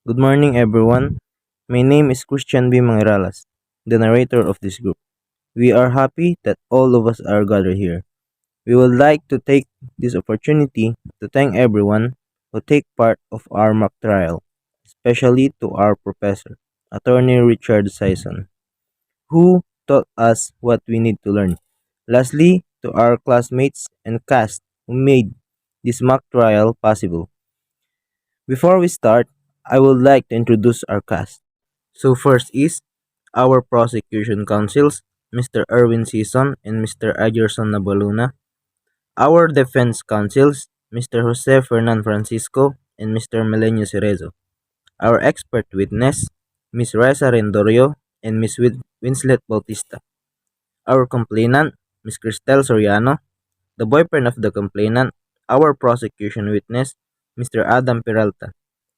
Good morning, everyone. My name is Christian B. Mangiralas, the narrator of this group. We are happy that all of us are gathered here. We would like to take this opportunity to thank everyone who take part of our mock trial, especially to our professor, Attorney Richard Sison, who taught us what we need to learn. Lastly, to our classmates and cast who made this mock trial possible. Before we start, I would like to introduce our cast. So first is our prosecution counsels, Mr. Erwin Sison and Mr. Agerson Nabaluna. Our defense counsels, Mr. Jose Fernan Francisco and Mr. Melenio Cerezo. Our expert witness, Ms. Reza Rendorio and Ms. Winslet Bautista. Our complainant, Ms. Cristel Soriano. The boyfriend of the complainant, our prosecution witness, Mr. Adam Peralta.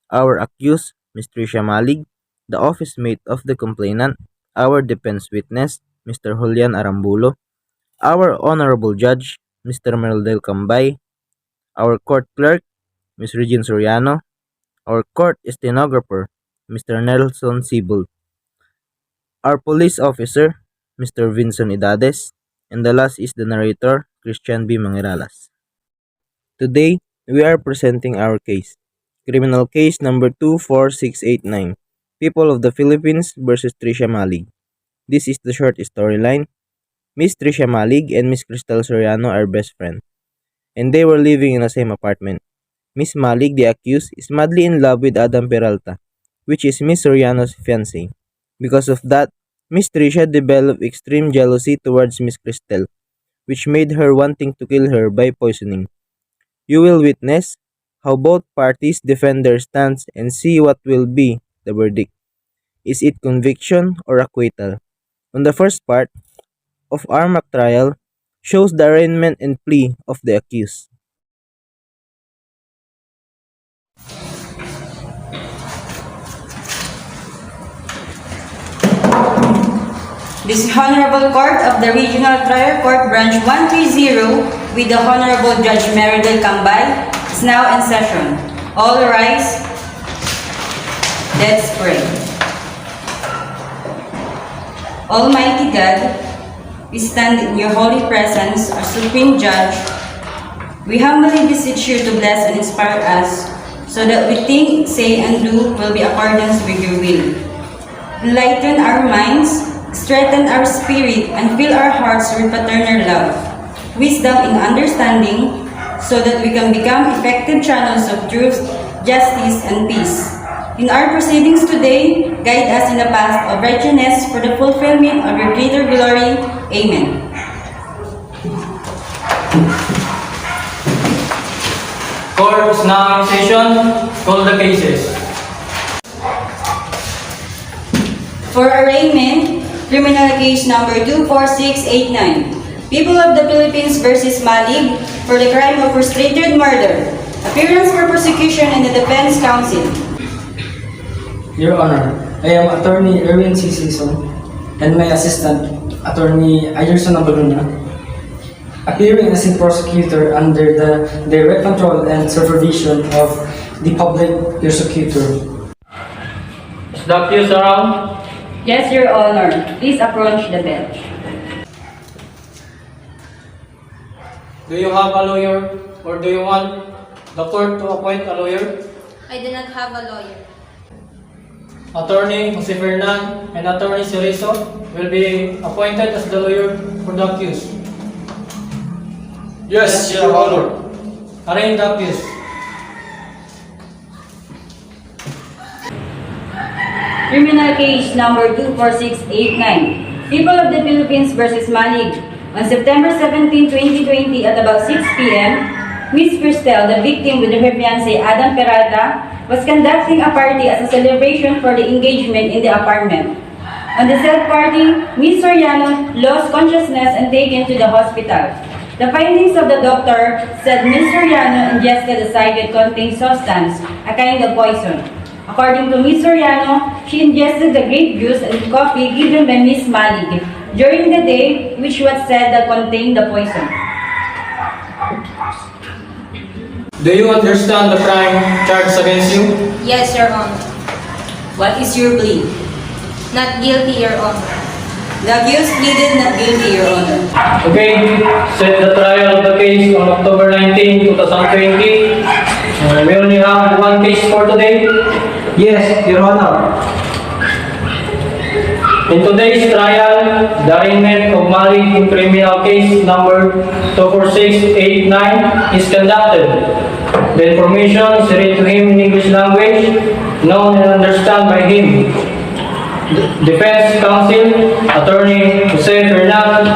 Our accused, Ms. Tricia Malig, the office mate of the complainant, our defense witness, Mr. Julian Arambulo, our honorable judge, Mr. Meldel Cambay, our court clerk, Ms. Regine Soriano, our court stenographer, Mr. Nelson Sibold, our police officer, Mr. Vincent Idades, and the last is the narrator, Christian B. Mangiralas. Today, we are presenting our case. Criminal case number 24689. People of the Philippines versus Tricia Malig. This is the short storyline. Miss Tricia Malig and Miss Cristel Soriano are best friends, and they were living in the same apartment. Miss Malig, the accused, is madly in love with Adam Peralta, which is Miss Soriano's fiancé. Because of that, Miss Tricia developed extreme jealousy towards Miss Cristel, which made her wanting to kill her by poisoning. You will witness how both parties defend their stance and see what will be the verdict. Is it conviction or acquittal? On the first part of our mock trial shows the arraignment and plea of the accused. This Honorable Court of the Regional Trial Court Branch 130 with the Honorable Judge Meridel Cambay is now in session. All rise. Let's pray. Almighty God, we stand in your holy presence, our Supreme Judge. We humbly beseech you to bless and inspire us so that we think, say, and do will be accordance with your will. Enlighten our minds, strengthen our spirit, and fill our hearts with paternal love, wisdom and understanding, so that we can become effective channels of truth, justice, and peace. In our proceedings today, guide us in the path of righteousness for the fulfillment of your greater glory. Amen. Court is now in session. Call the cases. For arraignment, criminal case number 24689. People of the Philippines versus Malig for the crime of frustrated murder. Appearance for prosecution and the defense counsel. Your Honor, I am Attorney Erwin C. Sison and my assistant, Attorney Agerson Nabaluna, appearing as a prosecutor under the direct control and supervision of the public prosecutor. Is the accused around? Yes, Your Honor. Please approach the bench. Do you have a lawyer or do you want the court to appoint a lawyer? I do not have a lawyer. Attorney Jose Fernan and Attorney Cerezo will be appointed as the lawyer for the accused. Yes, Your Honor. Arraign the accused. Criminal case number 24689. People of the Philippines versus Malig. On September 17, 2020 at about 6 p.m., Miss Cristel, the victim with her fiancé Adam Peralta, was conducting a party as a celebration for the engagement in the apartment. On the said party, Miss Soriano lost consciousness and taken to the hospital. The findings of the doctor said Miss Soriano ingested a cigarette containing substance, a kind of poison. According to Miss Soriano, she ingested the grape juice and coffee given by Miss Malig during the day, which was said that contained the poison. Do you understand the crime charged against you? Yes, Your Honor. What is your plea? Not guilty, Your Honor. The accused pleaded not guilty, Your Honor. Okay, set the trial of the case on October 19, 2020. We only have one case for today. Yes, Your Honor. In today's trial, the arraignment of Malig in criminal case number 24689 is conducted. The information is read to him in English language, known and understood by him. Defense counsel, Attorney Jose Fernan,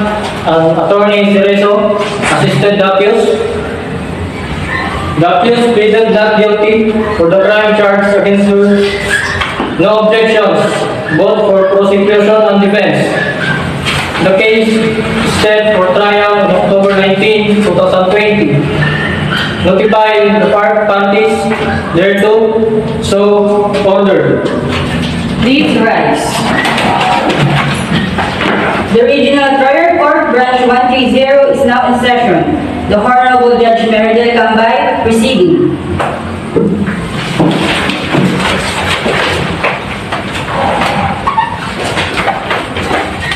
and Attorney Cerezo assisted the accused. The accused pleaded not guilty for the crime charged against her. No objections, both for prosecution and defense. The case is set for trial on October 19, 2020. Notify the parties thereto, so ordered. Please rise. The Regional Trial Court Branch 130 is now in session. The Honorable Judge Meredith Cambay proceeding.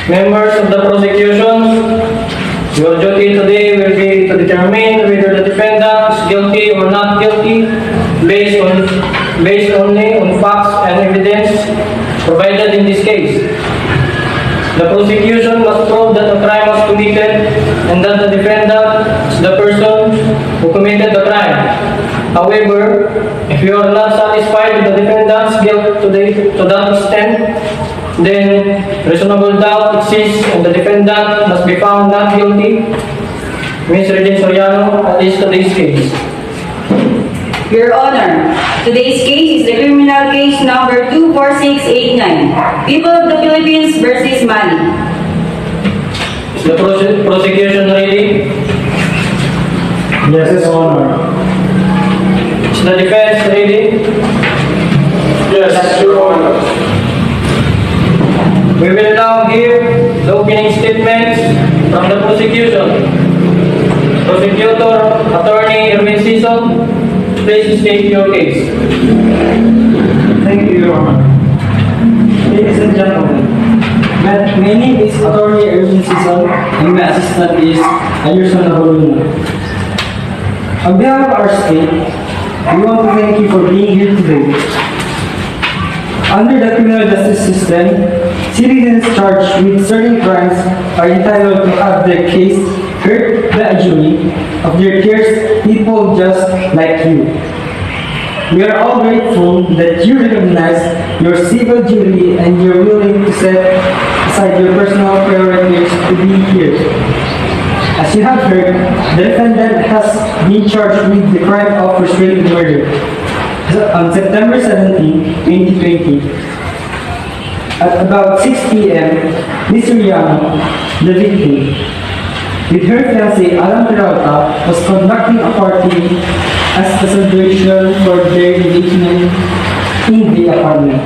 Members of the prosecution, your duty today will be to determine whether the defendant is guilty or not guilty based only on facts and evidence provided in this case. The prosecution must prove that a crime was committed and that the defendant is the person who committed the crime. However, if you are not satisfied with the defendant's guilt to that extent, then reasonable doubt exists and the defendant must be found not guilty. Ms. Regine Soriano, at least today's case. Your Honor, today's case is the criminal case number 24689, People of the Philippines versus Malig. Is the prosecution ready? Yes, Your Honor. Is the defense ready? Yes, Your Honor. We will now hear the opening statements from the prosecution. Prosecutor, Attorney Erwin Sison, please state your case. Thank you, Your Honor. Ladies and gentlemen, my name is Attorney Erwin Sison and my assistant is Ayerson Nabaluna. On behalf of our state, we want to thank you for being here today. Under the criminal justice system, citizens charged with certain crimes are entitled to have their case heard by a jury of their peers, people just like you. We are all grateful that you recognize your civil duty and you're willing to set aside your personal priorities to be here. As you have heard, the defendant has been charged with the crime of frustrated murder. On September 17, 2020, at about 6 p.m., Ms. Soriano, the victim, with her fiancé Alan Peralta, was conducting a party as a celebration for their engagement in the apartment.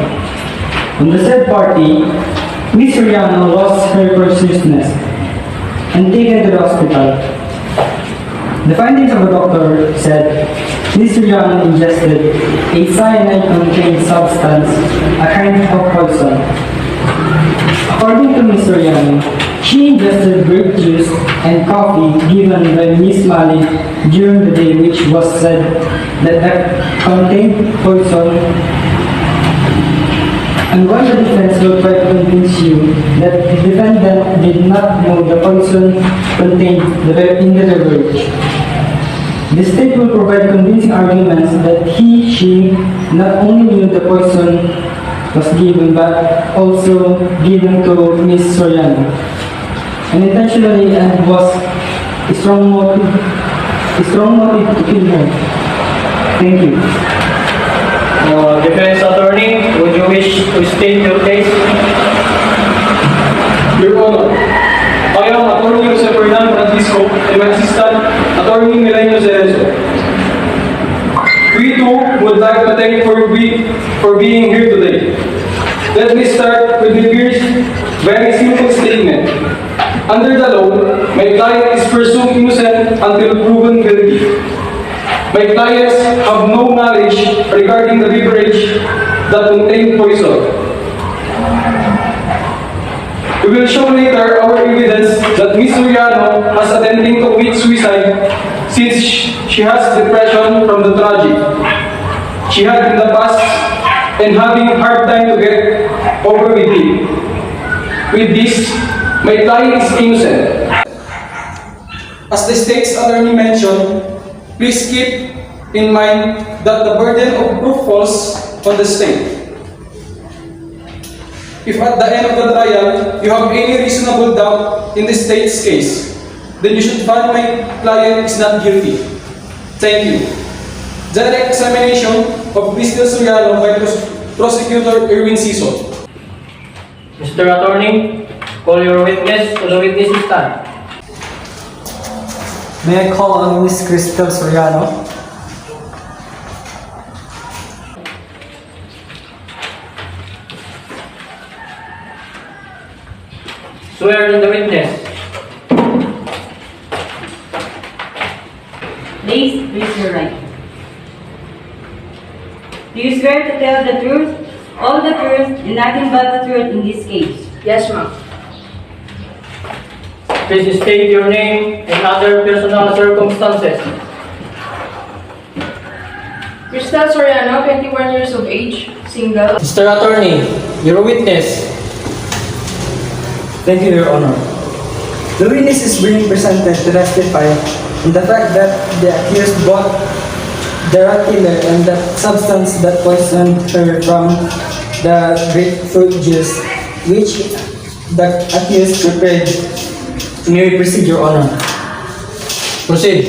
On the said party, Ms. Soriano lost her consciousness and taken to the hospital. The findings of the doctor said Ms. Soriano ingested a cyanide-containing substance, a kind of poison. According to Ms. Soriano, she ingested grape juice and coffee given by Ms. Malig during the day, which was said that contained poison. And while the defense will try to convince you that the defendant did not know the poison contained in the beverage, the state will provide convincing arguments that she not only knew the poison was given but also given to Ms. Soriano, and intentionally and was a strong motive to kill her. Thank you. Defense attorney, would you wish to state your case? Your Honor, I am Attorney Jose Fernando Francisco and my assistant, Attorney Milenio Cerezo. We too would like to thank you for being here today. Let me start with the first very simple statement. Under the law, my client is presumed innocent until proven guilty. My clients have no knowledge regarding the beverage that contain poison. We will show later our evidence that Miss Soriano has attempting to commit suicide since she has depression from the tragedy she had in the past and having hard time to get over with it. With this, my client is innocent. As the state's attorney mentioned, please keep in mind that the burden of proof falls on the state. If at the end of the trial, you have any reasonable doubt in the state's case, then you should find my client is not guilty. Thank you. Direct examination of Mr. Soriano by Prosecutor Erwin Sison. Mr. Attorney, call your witness to the witness stand. May I call on Miss Crystal Soriano? Swear in the witness. Please raise your right. Do you swear to tell the truth, all the truth, and nothing but the truth in this case? Yes, ma'am. Please state your name and other personal circumstances. Crystal Soriano, 21 years of age, single. Mr. Attorney, your witness. Thank you, Your Honor. The witness is being presented to testify on the fact that the accused bought the rat killer and the substance that poisoned her from the grapefruit juice, which the accused prepared. May we proceed, Your Honor? Proceed.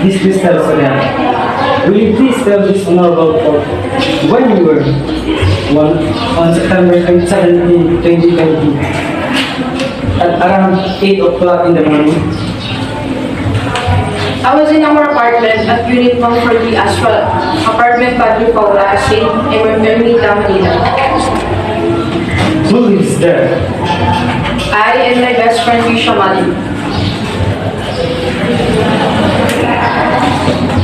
Miss Crystal Soriano, will you please tell this honorable court when you were on September 17, 2020 at around 8 o'clock in the morning? I was in our apartment at Unit 140 Asphalt, apartment Padre Paula, St. Ermita, Manila. Who lives there? I and my best friend Tricia Malig.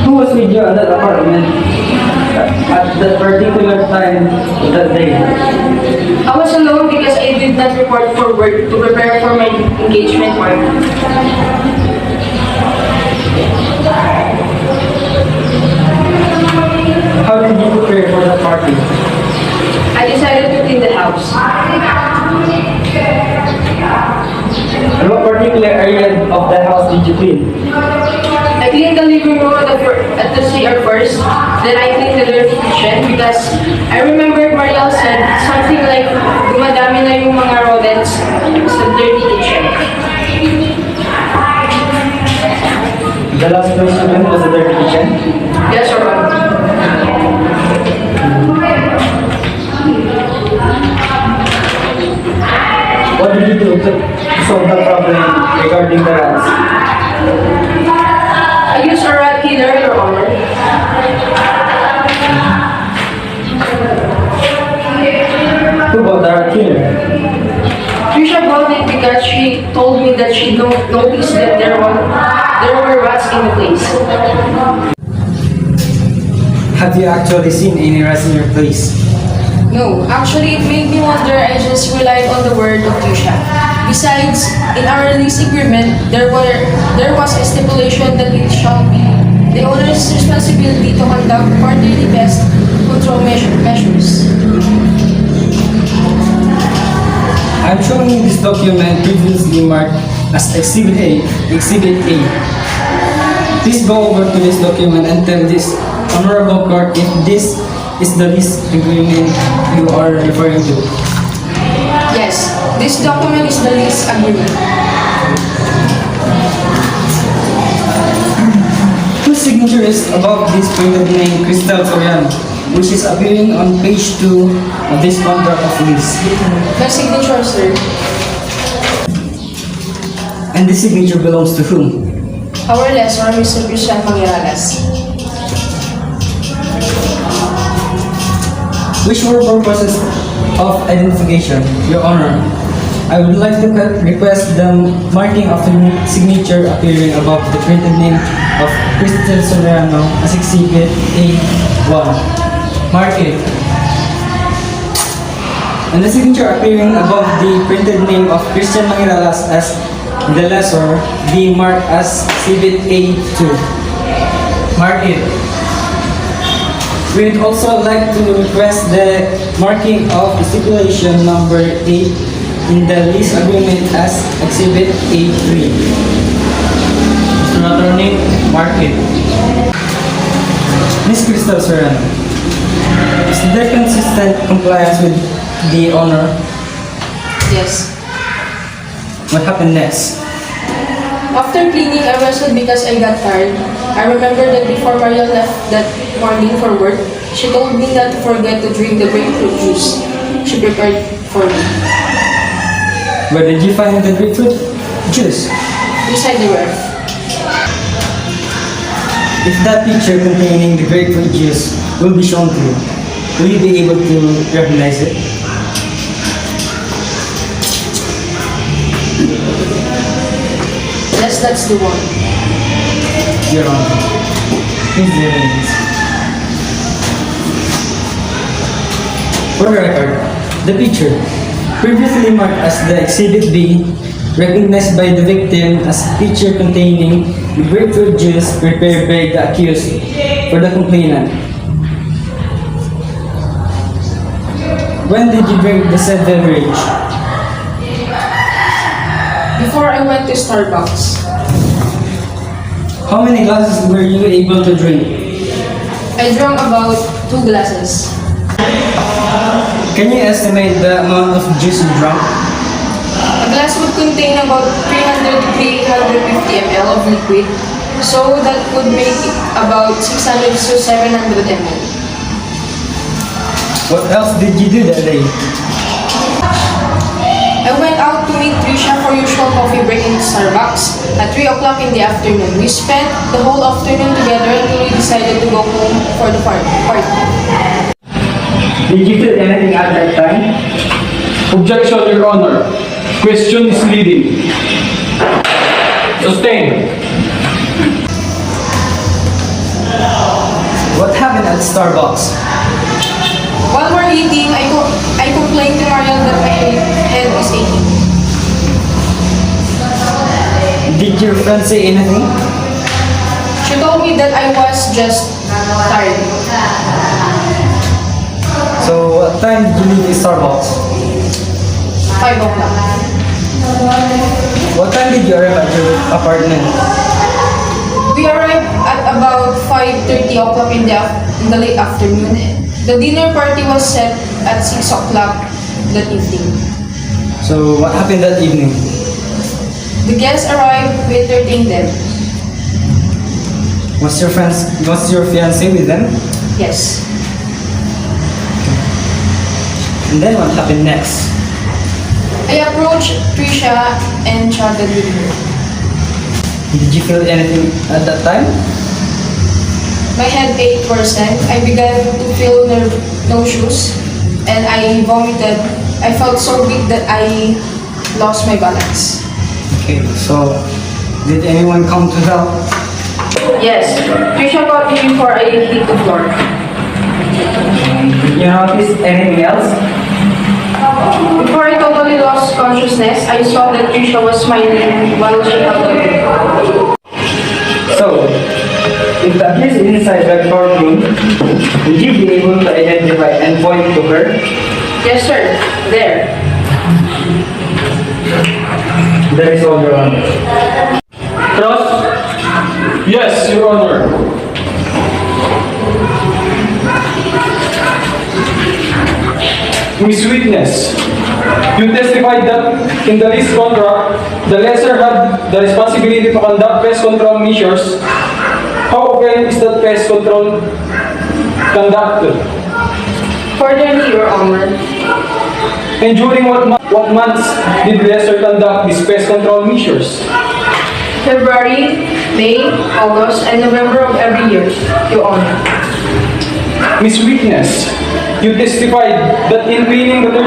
Who was with you at that apartment at that particular time that day? I was alone because I did not report for work to prepare for my engagement party. How did you prepare for the party? I decided to clean the house. And what particular area of the house did you clean? I cleaned the living room at the CR first, then I cleaned the dirty kitchen because I remembered Mariel said something like dumadami na yung mga rodents sa dirty kitchen. The last place you went was the dirty kitchen? Yes, Your Honor. What did you do to solve the problem regarding the rats? I used a rat killer, Your Honor. Who bought the rat killer? Tricia bought it because she told me that she noticed that there were rats in the place. Have you actually seen any rats in your place? No, actually it made me wonder. I just relied on the word of Tricia. Besides, in our release agreement, there was a stipulation that it shall be the owner's responsibility to conduct quarterly pest control measures. I'm showing you this document previously marked as Exhibit A. Exhibit A. Please go over to this document and tell this honorable court if this is the lease agreement you are referring to. Yes, this document is the lease agreement. Whose signature is above this printed name, Crystal Soriano, which is appearing on page 2 of this contract of lease. The signature, sir. And this signature belongs to whom? Our lessor, Mr. Christian Mangiralas. Which were purposes of identification, Your Honor. I would like to request the marking of the signature appearing above the printed name of Crystal Soriano as Exhibit A1. Mark it. And the signature appearing above the printed name of Christian Mangiralas as the lessor be marked as Exhibit A2. Mark it. We would also like to request the marking of stipulation number 8 in the lease agreement as Exhibit A3. Mr. Attorney, mark it. Ms. Crystal Serrano, is there consistent compliance with the owner? Yes. What happened next? After cleaning, I rested because I got tired. I remember that before Maria left that morning for work, she told me not to forget to drink the grapefruit juice she prepared for me. Where did you find the grapefruit juice? Beside the ref. If that picture containing the grapefruit juice will be shown to you, will you be able to recognize it? Yes, that's the one. Your Honor, please the evidence. For the record, the picture, previously marked as the Exhibit B, recognized by the victim as picture containing the grapefruit juice prepared by the accused for the complainant. When did you drink the said beverage? Before I went to Starbucks, How many glasses were you able to drink? I drank about 2 glasses. Can you estimate the amount of juice you drank? A glass would contain about 300 to 350 ml of liquid, so that would make it about 600 to 700 ml. What else did you do that day? I went out to meet Tricia for usual coffee break in Starbucks at 3 o'clock in the afternoon. We spent the whole afternoon together until we decided to go home for the party. Did you feel anything at that time? Objection, Your Honor. Question is leading. Sustained. What happened at Starbucks? While we're eating, I complained to Marian that my head is aching. Did your friend say anything? She told me that I was just tired. So what time did you leave Starbucks? 5 o'clock. What time did you arrive at your apartment? We arrived at about 5:30 o'clock in the late afternoon. The dinner party was set at 6 o'clock that evening. So what happened that evening? The guests arrived, we entertained them. Was your fiancé with them? Yes. And then what happened next? I approached Tricia and chatted with her. Did you feel anything at that time? My head ached worsened. I began to feel nauseous and I vomited. I felt so weak that I lost my balance. Okay, so did anyone come to help? Yes, Tricia caught me before I hit the floor. Did you notice anything else? Before I totally lost consciousness, I saw that Tricia was smiling while she held me. So, if the accused is inside the courtroom, would you be able to identify and point to her? Yes, sir. There. That is all, Your Honor. Cross? Yes, Your Honor. Miss Witness, you testified that in the lease contract, the lessor had the responsibility to conduct pest control measures. How often is that pest control conducted? Quarterly, Your Honor. And during what months did the lessor conduct these pest control measures? February, May, August, and November of every year, Your Honor. Miss Witness, you testified that in cleaning the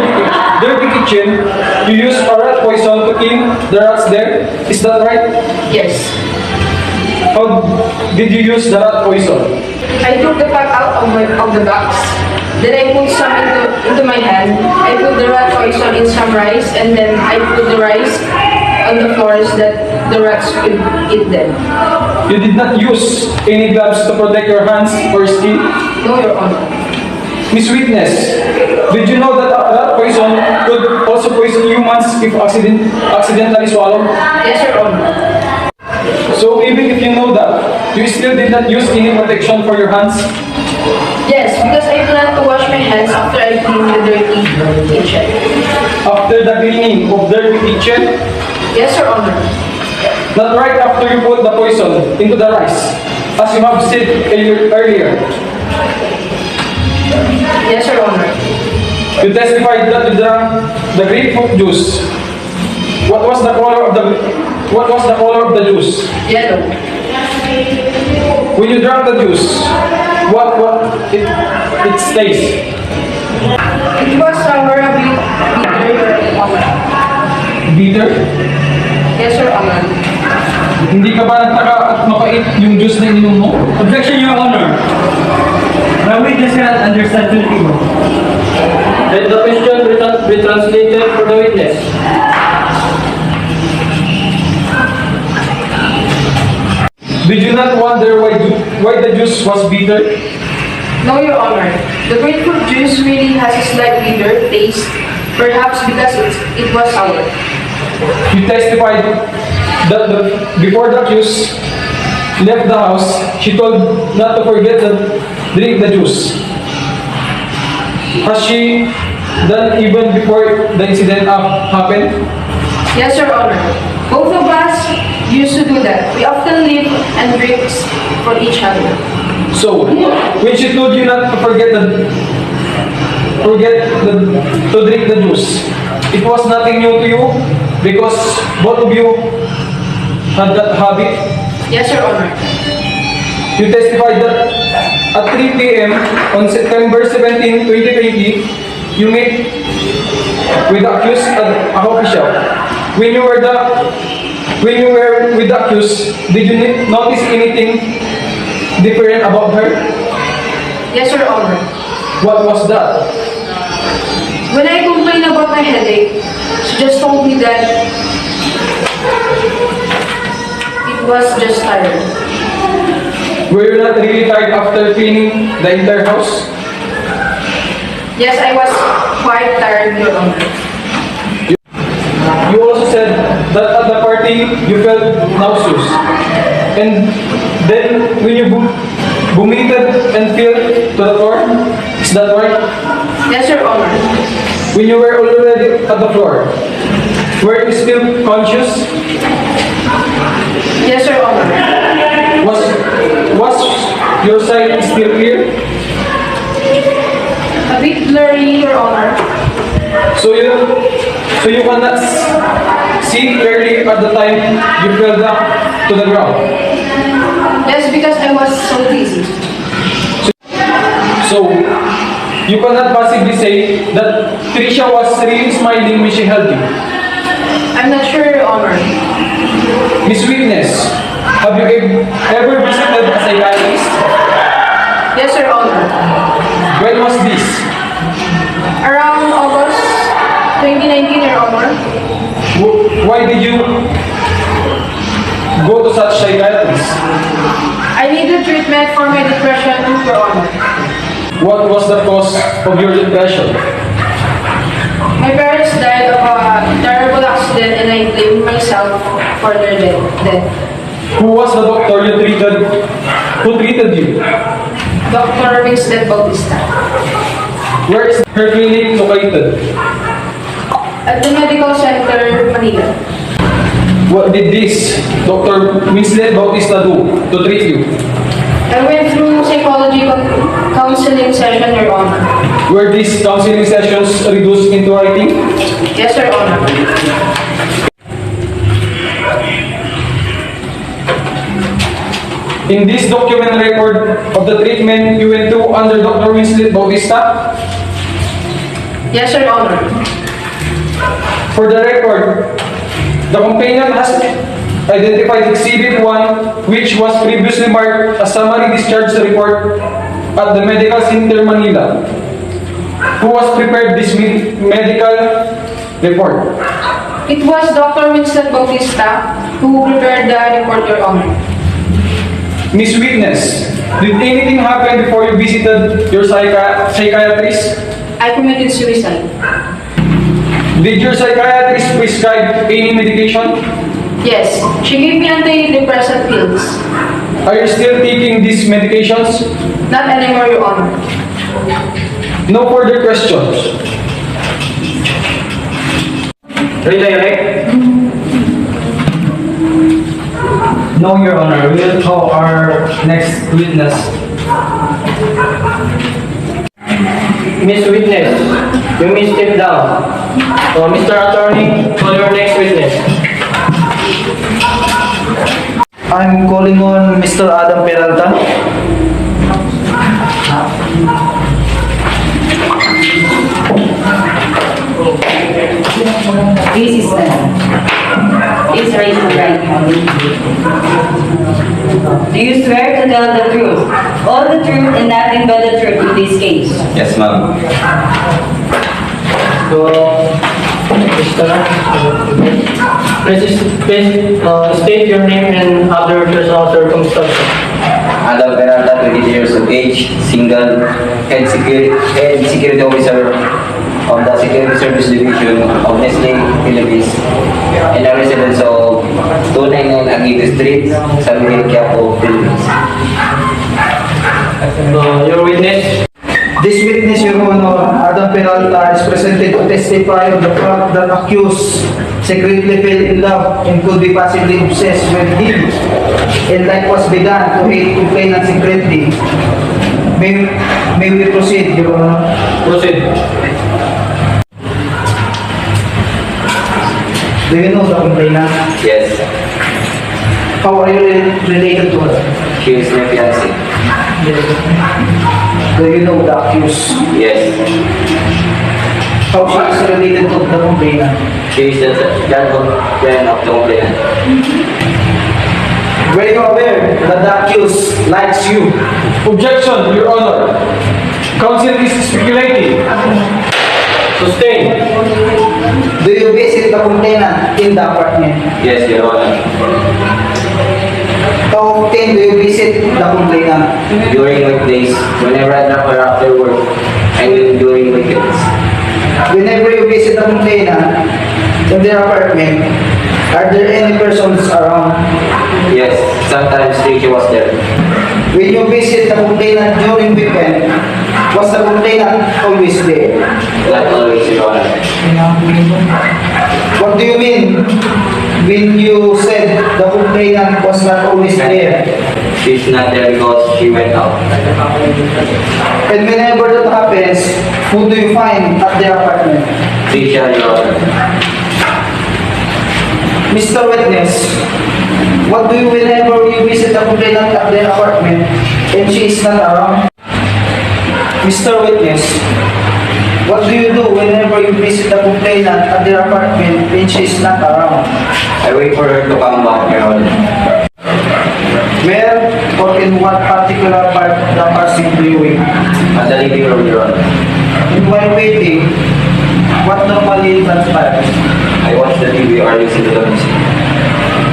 dirty kitchen, you used a rat poison to kill the rats there. Is that right? Yes. How did you use the rat poison? I took the pack out of the box. Then I put some into my hand. I put the rat poison in some rice, and then I put the rice on the floors that the rats could eat them. You did not use any gloves to protect your hands or skin? No, Your Honor. Miss Witness, did you know that rat poison could also poison humans if accidentally swallowed? Yes, Your Honor. So even if you know that, you still did not use any protection for your hands? Yes, because I plan to wash my hands after I clean the dirty kitchen. After the cleaning of dirty kitchen? Yes, Your Honor. Not right after you put the poison into the rice, as you have said earlier. Yes, Your Honor. You testified that you drank the grapefruit juice. What was the color of the juice? Yellow. When you drank the juice, what its taste? It was sour, a bit bitter, Your Honor. Bitter? Yes, Your Honor. Hindi ka ba nagtaka at mapait yung juice na ininom mo? Objection, Your Honor. The witness cannot understand Filipino. Let the question be translated for the witness. Did you not wonder why the juice was bitter? No, Your Honor. The grapefruit juice really has a slight bitter taste, perhaps because it was sour. You testified that before the accused left the house, she told not to forget to drink the juice. Has she done even before the incident happened? Yes, Your Honor. Both of us used to do that. We often live and drink for each other. So, when she told you not to to drink the juice, it was nothing new to you because both of you had that habit. Yes, Your Honor. You testified that at 3 p.m. on September 17, 2020, you met with the accused at a coffee shop. When you were with the accused, did you notice anything different about her? Yes, Your Honor. What was that? When I complained about my headache, she just told me that it was just tired. Were you not really tired after cleaning the entire house? Yes, I was quite tired, Your Honor. You also said that at the party you felt nauseous. And then when you vomited and fell to the floor, is that right? Yes, Your Honor. When you were already at the floor, were you still conscious? Yes, Your Honor. Was your sight still clear? A bit blurry, Your Honor. So you cannot see clearly at the time you fell down to the ground. Yes, because I was so dizzy. So you cannot possibly say that Tricia was really smiling when she held you. I'm not sure, Your Honor. Miss Witness, have you ever visited a psychiatrist? Yes, Your Honor. When was this? Around August 2019, Your Honor. Why did you go to such psychiatrist? I needed treatment for my depression, Your Honor. What was the cause of your depression? My parents died of a terrible accident and I blamed myself for their death. Who was the doctor you treated? Who treated you? Dr. Winslet Bautista. Where is her clinic located? At the medical center, Manila. What did this Dr. Winslet Bautista do to treat you? I went through psychology counseling session, Your Honor. Were these counseling sessions reduced into writing? Yes, Your Honor. In this document record of the treatment you went through under Dr. Winslet Bautista, Yes, Your Honor. For the record, the complainant has identified Exhibit 1, which was previously marked as summary discharge report at the Medical Center Manila. Who was prepared this medical report? It was Dr. Winston Bautista who prepared the report, Your Honor. Miss Witness, did anything happen before you visited your psychiatrist? I committed suicide. Did your psychiatrist prescribe any medication? Yes, she gave me antidepressant pills. Are you still taking these medications? Not anymore, Your Honor. No further questions. Redirect? No, Your Honor. We will call our next witness. Miss Witness, you may step down. Mr. Attorney, call your next witness. I'm calling on Mr. Adam Peralta. Please stand. Please raise your right hand. Do you swear to tell the truth, all the truth, and nothing but the truth in this case? Yes, ma'am. So, please state your name and other personal circumstances. Adam Peralta, 22 years of age, single, head security officer of the Security Service Division of Nestle Philippines, and a resident of 299 Aguirre Street, San Miguel, Quiapo, Philippines. Your witness? This witness, Your Honor, Adam Peralta, is presented to testify of the fact that accused secretly fell in love and could be possibly obsessed with him, and likewise began to hate complainant secretly. May we proceed, Your Honor? Proceed. Do you know the complainant? Yes, How are you related to her? she is my fiancé. Do you know the accused? Yes, How she is related to the complainant? she is the friend of the complainant. Were you aware that the accused likes you? Objection, Your Honor. Counsel is speculating. Sustain. Do you visit the complainant in the apartment? Yes, Your Honor. How often do you visit the complainant? During weekdays, whenever I drop her after work, and during weekends. Whenever you visit the complainant in their apartment, are there any persons around? Yes, sometimes Tricia was there. When you visit the complainant during weekend, was the complainant always there? Not always, Your Honor. What do you mean when you said the complainant was not always there? She's not there because she went out. And whenever that happens, who do you find at the apartment? Tricia, Your Honor. Mr. Witness, what do you whenever you visit the complainant at the apartment and she is not around? Mr. Witness, what do you do whenever you visit the complainant at their apartment and she is not around? I wait for her to come back, Your Honor. Where or in what particular part of the apartment do you wait? At the living room, Your Honor. And while waiting, what normally transpires? I watch the TV or listen to the music.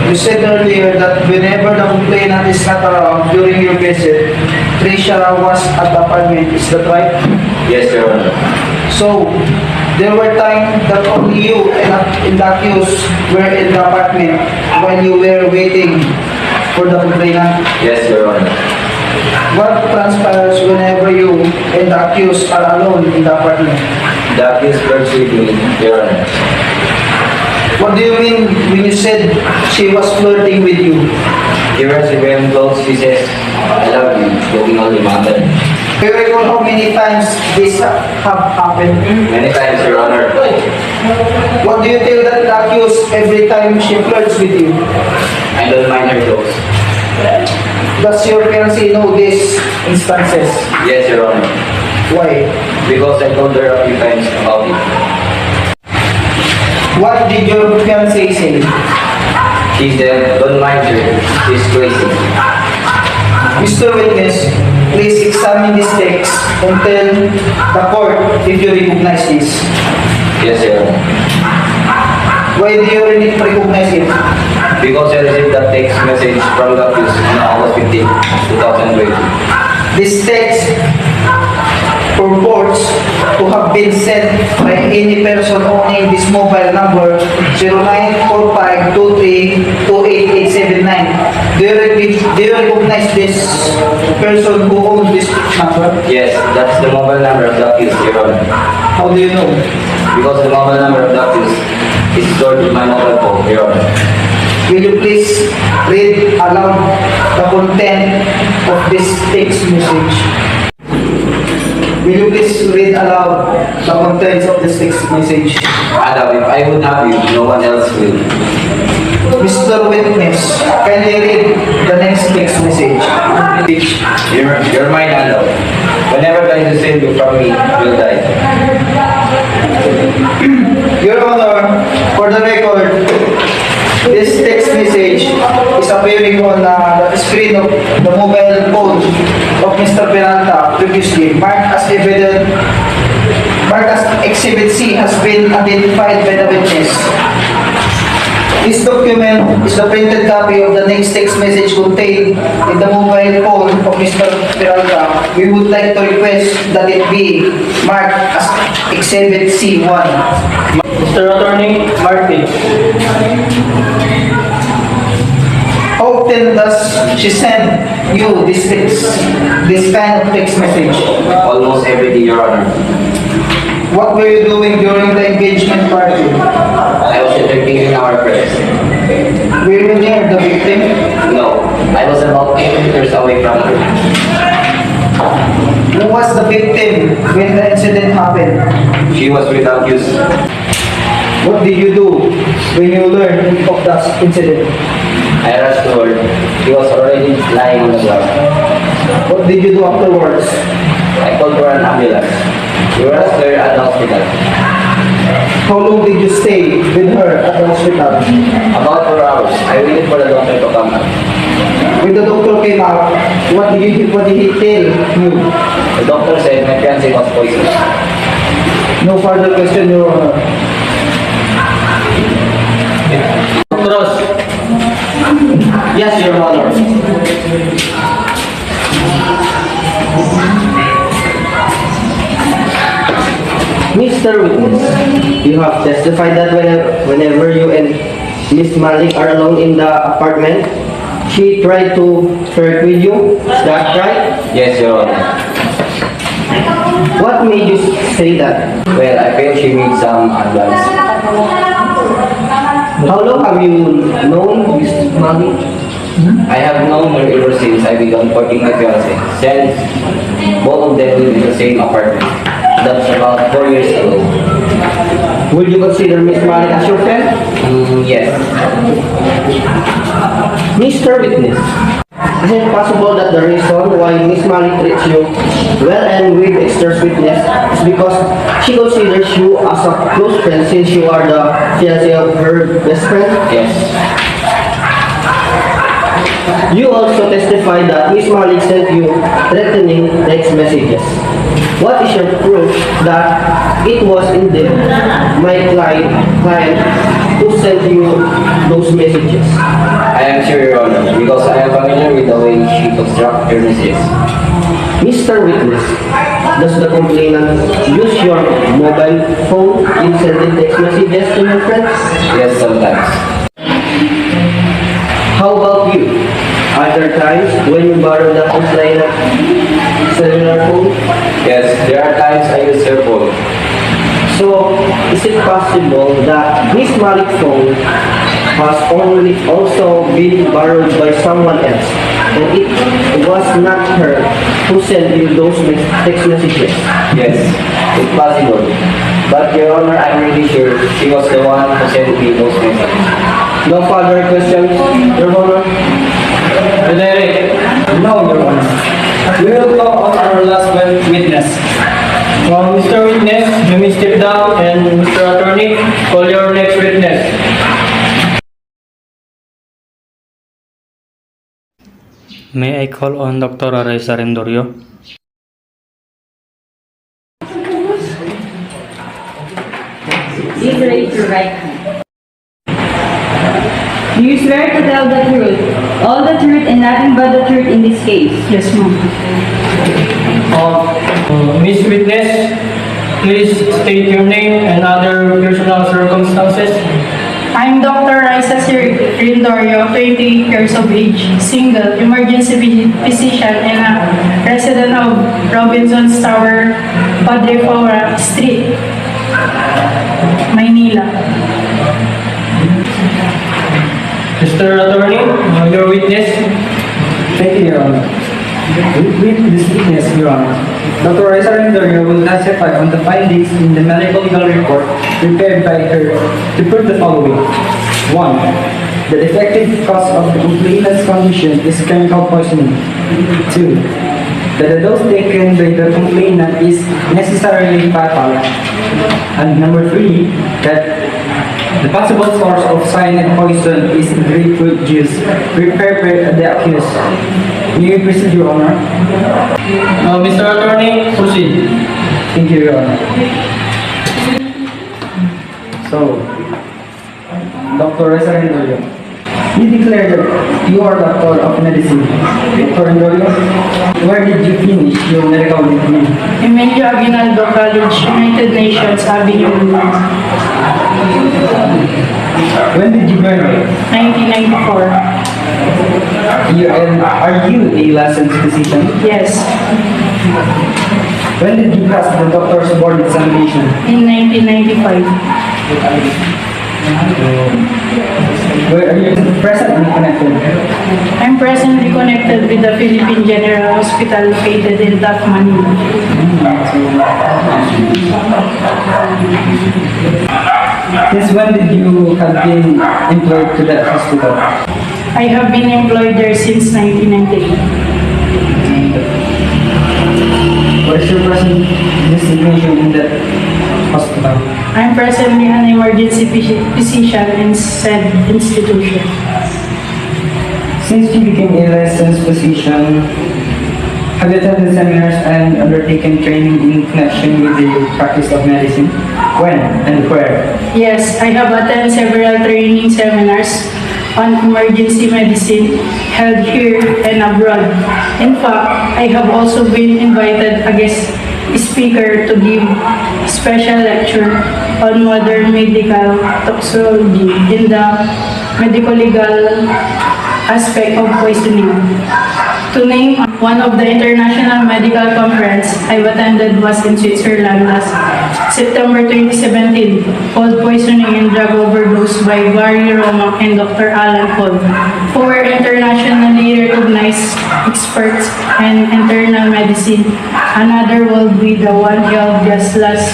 You said earlier that whenever the complainant is not around during your visit, Tricia was at the apartment, is that right? Yes, Your Honor. So, there were times that only you and the accused were in the apartment while you were waiting for the complainant. Yes, Your Honor. What transpires whenever you and the accused are alone in the apartment? The accused flirts with me, Your Honor. What do you mean when you said she was flirting with you? She wears civilian clothes, she says, I love you, looking only mother. Do you recall how many times this have happened? Many times, Your Honor. What do you tell that accused every time she flirts with you? I don't mind her clothes. Does your fiancé know these instances? Yes, Your Honor. Why? because I told her a few times about it. What did your fiancé say? She said, don't mind her, she's crazy. Mr. Witness, please examine this text and tell the court if you recognize this. Yes, Your Honor. Why do you really recognize it? Because I received that text message from the accused on August 15, 2020. This text purports to have been sent by any person owning this mobile number 0945232889. Do you recognize this person who owns this number? Yes, that's the mobile number of the accused, Your Honor. How do you know? Because the mobile number of the accused is stored in my mobile phone, Your Honor. Will you please read aloud the content of this text message? Will you please read aloud the contents of this text message? Adam, if I would have you, no one else will. Mr. Witness, can you read the next text message? You're mine, Adam. Whenever trying to save you from me, you'll die. Your Honor, for the record, this text message is appearing on the screen of the mobile phone of Mr. Peralta previously, marked as Exhibit C has been identified by the witness. This document is the printed copy of the next text message contained in the mobile phone of Mr. Peralta. We would like to request that it be marked as Exhibit C1. Mr. Attorney, Martin. How often does she send you this kind of text message? Almost every day, Your Honor. What were you doing during the engagement party? I was entertaining our prayers. Were you near the victim? No, I was about 8 meters away from her. Who was the victim when the incident happened? She was with the accused. What did you do when you learned of the incident? I rushed to her. He was already lying on the ground. What did you do afterwards? I called for an ambulance. We were there at the hospital. How long did you stay with her at the hospital? About 4 hours. I waited for the doctor to come out. When the doctor came out, what did he tell you? The doctor said my fiancé was poisoned. No further question, Your Honor. Cross. Yes, Your Honor. Mr. Witness, you have testified that whenever you and Miss Malig are alone in the apartment, she tried to flirt with you. Is that right? Yes, Your Honor. What made you say that? Well, I felt she made some advance. How long have you known Miss Malig? I have known her ever since I began courting my fiancé. Since both of them live in the same apartment. That's about 4 years ago. Would you consider Miss Malig as your friend? Yes. Mr. Witness, is it possible that the reason why Miss Malig treats you well and with extra sweetness is because she considers you as a close friend since you are the fiancé of her best friend? Yes. You also testified that Miss Malig sent you threatening text messages. What is your proof that it was indeed my client who sent you those messages? I am sure, Your Honor, because I am familiar with the way she constructs her messages. Mr. Witness, does the complainant use your mobile phone in sending text messages to your friends? Yes, sometimes. How about you? Are there times when you borrow the complainant cellular phone? Yes, there are times I use her phone. So, is it possible that Miss Malig's phone has also been borrowed by someone else, and it was not her who sent you those text messages? Yes, it's possible. But, Your Honor, I'm really sure she was the one who sent me those messages. No further questions, Your Honor? Frederick. No, Your Honor. We will call on our last witness. Mr. Witness, you may step down, and Mr. Attorney, call your next witness. May I call on Dr. Arisa Rendorio? Please raise your right hand. Do you swear to tell the truth, all the truth, and nothing but the truth in this case? Yes, ma'am. Miss Witness, please state your name and other personal circumstances. I'm Dr. Raisa Rindorio, 28 years of age, single, emergency physician, and a resident of Robinson's Tower, Padre Fora Street, Maynila. Mr. Attorney, your witness. Thank you, Your Honor. With this witness, Your Honor, Dr. Raisa Rendorio will testify on the findings in the medical legal report prepared by her to prove the following. 1. The defective cause of the complainant's condition is chemical poisoning. 2. That the dose taken by the complainant is necessarily fatal. And number 3, that the possible source of cyanide poison is grapefruit juice prepared by the accused. May we proceed, Your Honor? Mr. Attorney, proceed. Thank you, Your Honor. So, Dr. Raisa Rendorio, you declare that you are doctor of medicine. Dr. Rendorio, where did you finish your medical degree? Emilio Aguinaldo College, United Nations Avenue, When did you graduate? 1994. Are you a licensed physician? Yes, When did you pass the doctor's board examination? in 1995. Where are you presently connected? I'm presently connected with the Philippine General Hospital located in Taft, Manila. Since when did you have been employed to that hospital? I have been employed there since 1998. What is your present designation in that hospital? I'm presently an emergency physician in said institution. Since you became a licensed physician, have you attended seminars and undertaken training in connection with the practice of medicine? When and where? Yes, I have attended several training seminars on emergency medicine held here and abroad. In fact, I have also been invited as guest speaker to give special lecture on modern medical toxicology in the medico-legal aspect of poisoning. To name one of the international medical conference I've attended was in Switzerland last September 2017, called Poisoning and Drug Overdose by Barry Roma and Dr. Alan Hall, who were internationally recognized experts in internal medicine. Another will be the one held just last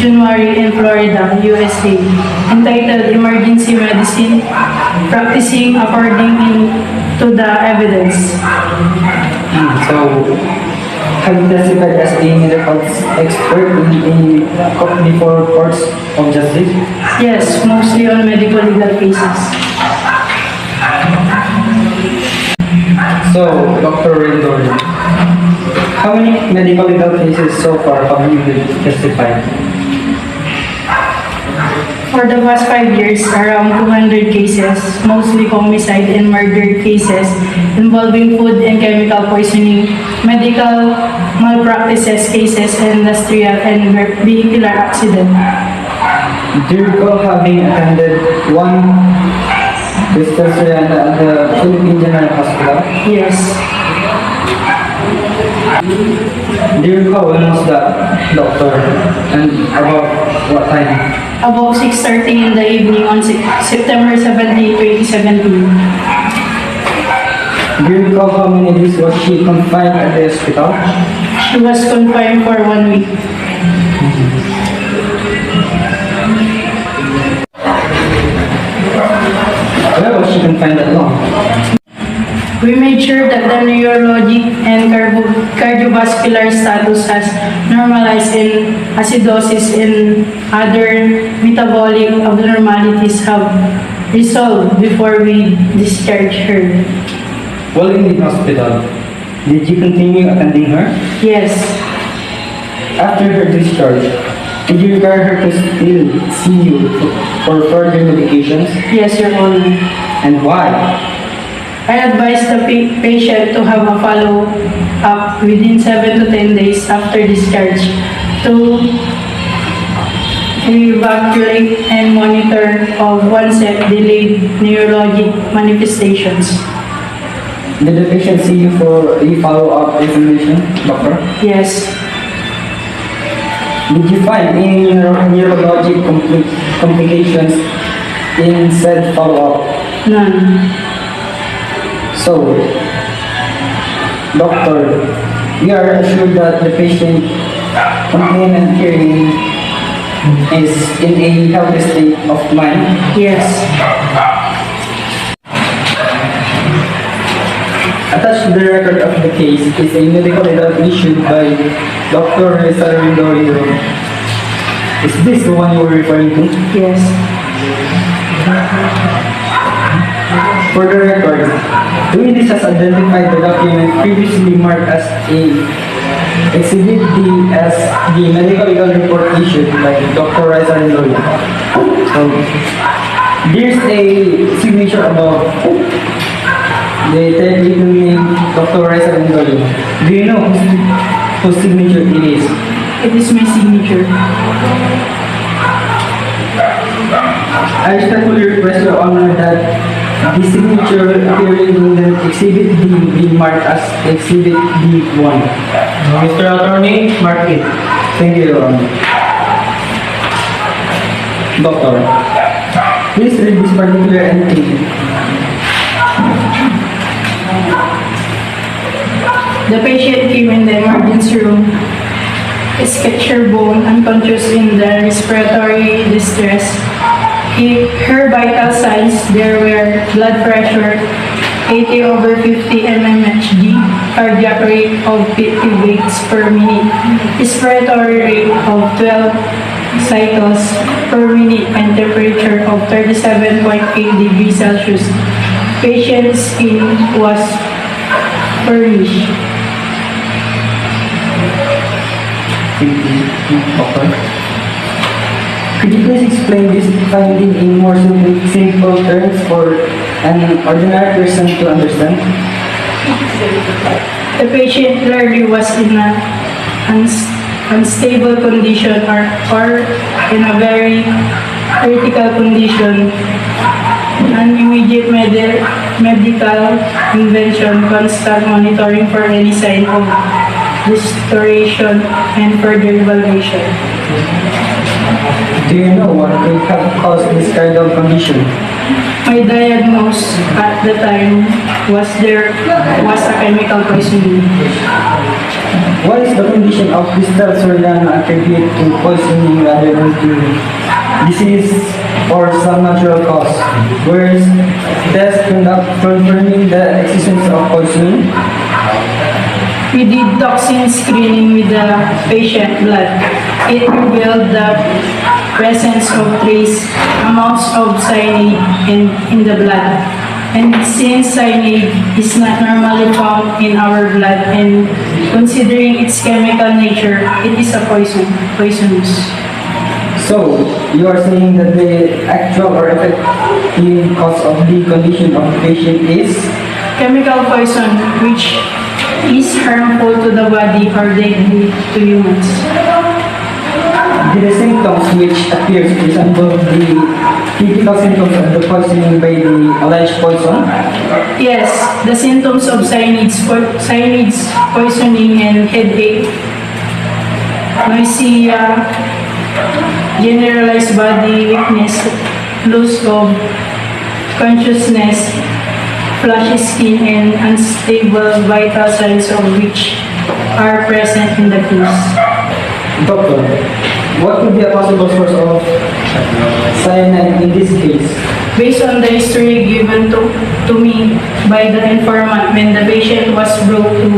January in Florida, USA, entitled Emergency Medicine, Practicing According to the Evidence. So, have you testified as a medical expert before courts of justice? Yes, mostly on medical legal cases. So, Dr. Rendorio, how many medical legal cases so far have you testified? For the past 5 years, around 200 cases, mostly homicide and murder cases involving food and chemical poisoning, medical malpractices cases, industrial and vehicular accident. Do you recall having attended one dispensary at the Philippine General Hospital? Yes. Do you recall when was that, doctor, and about what time? About 6:30 in the evening on September 17, 2017. Do you recall how many days was she confined at the hospital? She was confined for 1 week. Where was she confined that long? We made sure that the neurologic and cardiovascular status has normalized and acidosis and other metabolic abnormalities have resolved before we discharge her. While in the hospital, did you continue attending her? Yes, After her discharge, did you require her to still see you for further medications? yes, Your Honor. And why? I advise the patient to have a follow-up within 7 to 10 days after discharge to evaluate and monitor of onset delayed neurologic manifestations. Did the patient see you for a follow-up examination, doctor? Yes, Did you find any neurologic complications in said follow-up? none. So, doctor, we are assured that the patient complainant hearing is in a healthy state of mind. Yes, Attached to the record of the case is a medical result issued by Dr. Salvador. Is this the one you were referring to? yes, For the record, the witness has identified the document previously marked as Exhibit D as the medical legal report issued by Dr. Raisa Rendoria. So, there's a signature above. The technical name Dr. Raisa Rendoria. Do you know whose signature it is? it is my signature. I respectfully request Your Honor that the signature appearing in the Exhibit D be marked as Exhibit D1. Mr. Attorney, mark it. Thank you, Your Honor. Doctor, please read this particular entry. The patient came in the emergency room, sketcher bone, unconscious in the respiratory distress. Her vital signs, there were blood pressure 80/50 mmHg, cardiac rate of 50 beats per minute, respiratory rate of 12 cycles per minute, and temperature of 37.8 degrees Celsius. Patient's skin was furnished. Doctor, could you please explain this finding in more simple terms for an ordinary person to understand? The patient clearly was in an unstable condition or in a very critical condition. An immediate medical intervention, constant monitoring for any sign of restoration, and further evaluation. Do you know what could have caused this kind of condition? My diagnosis at the time was there was a chemical poisoning. What is the condition of Crystal Soriano attributed to poisoning rather than to disease or some natural cause? Whereas tests confirming the existence of poisoning. We did toxin screening with the patient blood. It revealed the presence of trace amounts of cyanide in the blood. And since cyanide is not normally found in our blood, and considering its chemical nature, it is a poisonous. So, you are saying that the actual or effective cause of the condition of the patient is? Chemical poison, which is harmful to the body or deadly to humans. The symptoms which appears resemble the typical symptoms of the poisoning by the alleged poison? Yes, the symptoms of cyanides poisoning and headache, nausea, generalized body weakness, loss of consciousness, flushy skin, and unstable vital signs of which are present in the case. Doctor, what could be a possible source of cyanide in this case? Based on the history given to me by the informant when the patient was brought to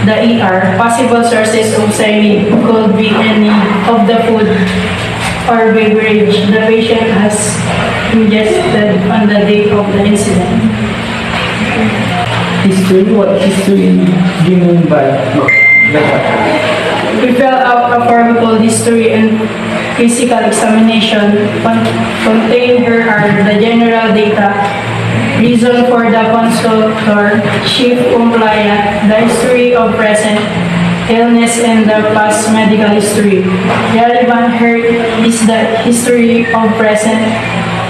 the ER, possible sources of cyanide could be any of the food or beverage the patient has ingested on the date of the incident. History? What history do you mean by that? We fill out a pharmacal history and physical examination. Contained here are the general data, reason for the consultor, chief compliant, the history of present illness, and the past medical history. Relevant here is the history of present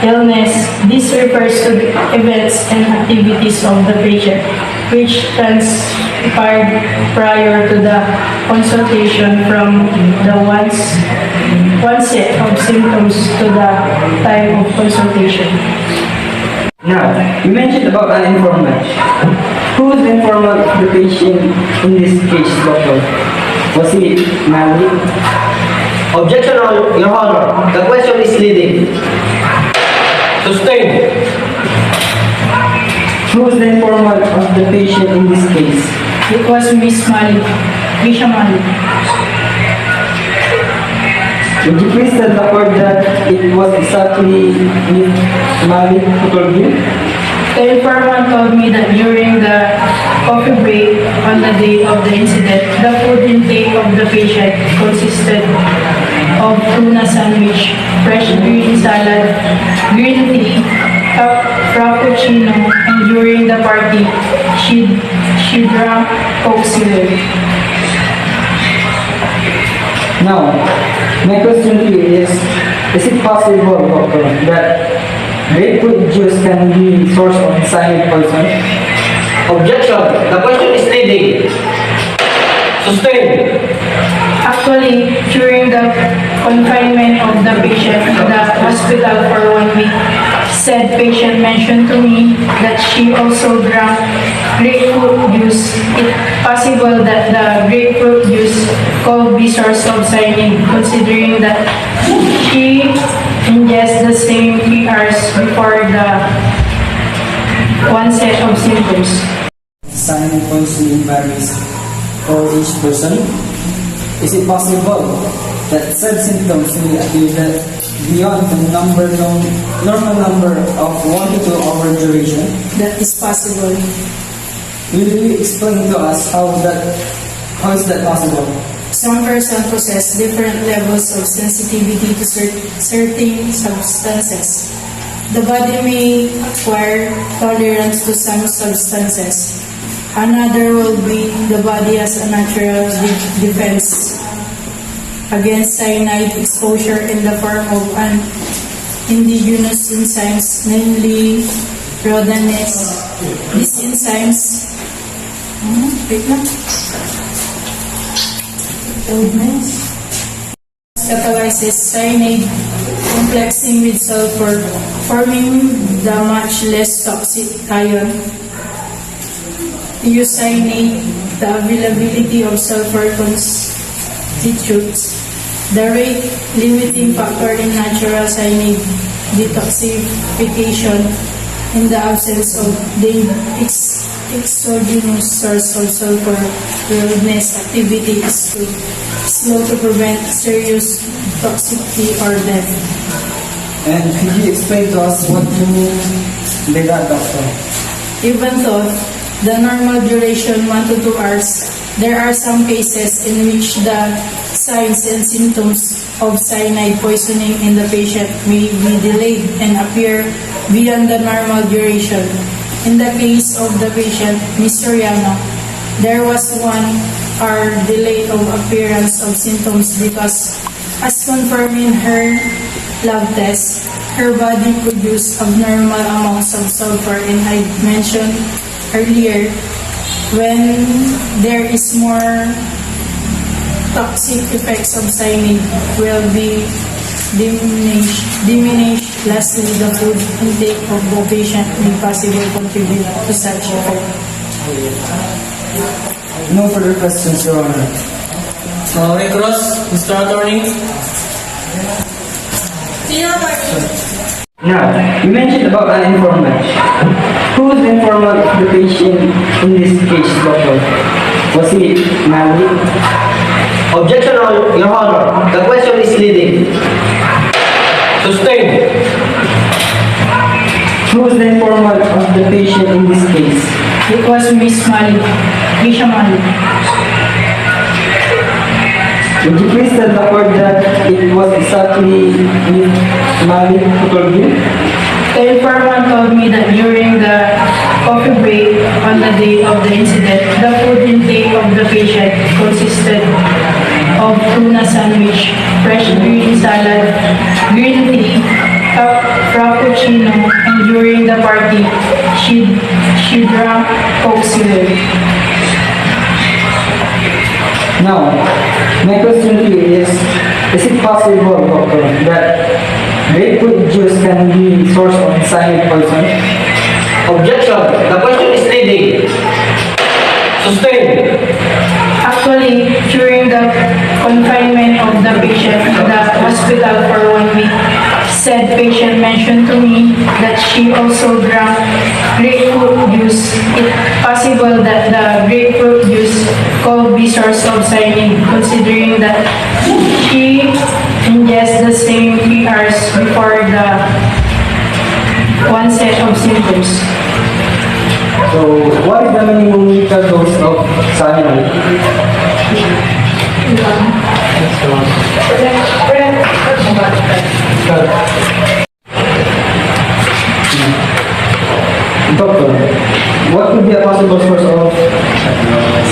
illness. This refers to the events and activities of the patient, which transpired prior to the consultation from the onset of symptoms to the time of consultation. Now, you mentioned about an informant. Who is the informant of the patient in this case, doctor? Was it Malig? Objection, Your Honor. The question is leading. Sustained. Who is the informant of the patient in this case? It was Miss Malig, Tricia Malig. Would you please tell the court that it was exactly Ms. Malig who told you? The informant told me that during the coffee break on the day of the incident, the food intake of the patient consisted of tuna sandwich, fresh green salad, green tea, frappuccino, and during the party, she drank Coke Zero. Now, my question to you is it possible, doctor, that grapefruit juice can be source of cyanide poison? Objection. The question is leading. Sustained. Actually, during the confinement of the patient in the hospital for 1 week, said patient mentioned to me that she also drank grapefruit juice. It's possible that the grapefruit juice could be source of cyanide, considering that she ingests the same 3 hours before the onset of symptoms. Cyanide poisoning varies for each person. Is it possible that said symptoms may appear beyond the normal number of 1 to 2 hour duration? That is possible. Will you explain to us how is that possible? Some persons possess different levels of sensitivity to certain substances. The body may acquire tolerance to some substances. Another will be the body has a natural defense against cyanide exposure in the form of an indigenous enzymes, namely rhodamase. These enzymes catalyzes cyanide complexing with sulfur, forming the much less toxic ion. Cyanide, the availability of sulfur constitutes the rate limiting factor in natural cyanide detoxification. In the absence of the exogenous source of sulfur, wilderness activity is slow to prevent serious toxicity or death. And could you explain to us what you mean by that, doctor? Even though the normal duration 1 to 2 hours, there are some cases in which the signs and symptoms of cyanide poisoning in the patient may be delayed and appear beyond the normal duration. In the case of the patient, Ms. Soriano, there was 1 hour delay of appearance of symptoms because, as confirmed in her lab test, her body produced abnormal amounts of sulfur, and I mentioned earlier, when there is more toxic effects of cyanide will be diminished. Lastly, the food intake of the patient may possibly contribute to such effect. No further questions, Your Honor. May cross, Mr. Attorney. Now, you mentioned about an informant. Who is the informant of the patient in this case, doctor? Was it Malig? Objection, Your Honor. The question is leading. Sustained. Who is the informant of the patient in this case? It was Miss Malig, Tricia Malig. Would you please tell the court that it was exactly Miss Malig who told you? The informant told me that during the coffee break on the day of the incident, the food intake of the patient consisted of tuna sandwich, fresh green salad, green tea, frappuccino, and during the party, she drank Coke Zero. Now, my question to you is it possible, doctor, that grapefruit juice can be source of cyanide poison? Objection. The question is leading. Sustained. Actually, during the confinement of the patient in the hospital for 1 week, said patient mentioned to me that she also drank grapefruit juice. It's possible that the grapefruit juice could be source of cyanide, considering that she ingests the same 3 hours before the onset of symptoms. So, what is the minimum lethal dose of cyanide? Doctor, what could be a possible source of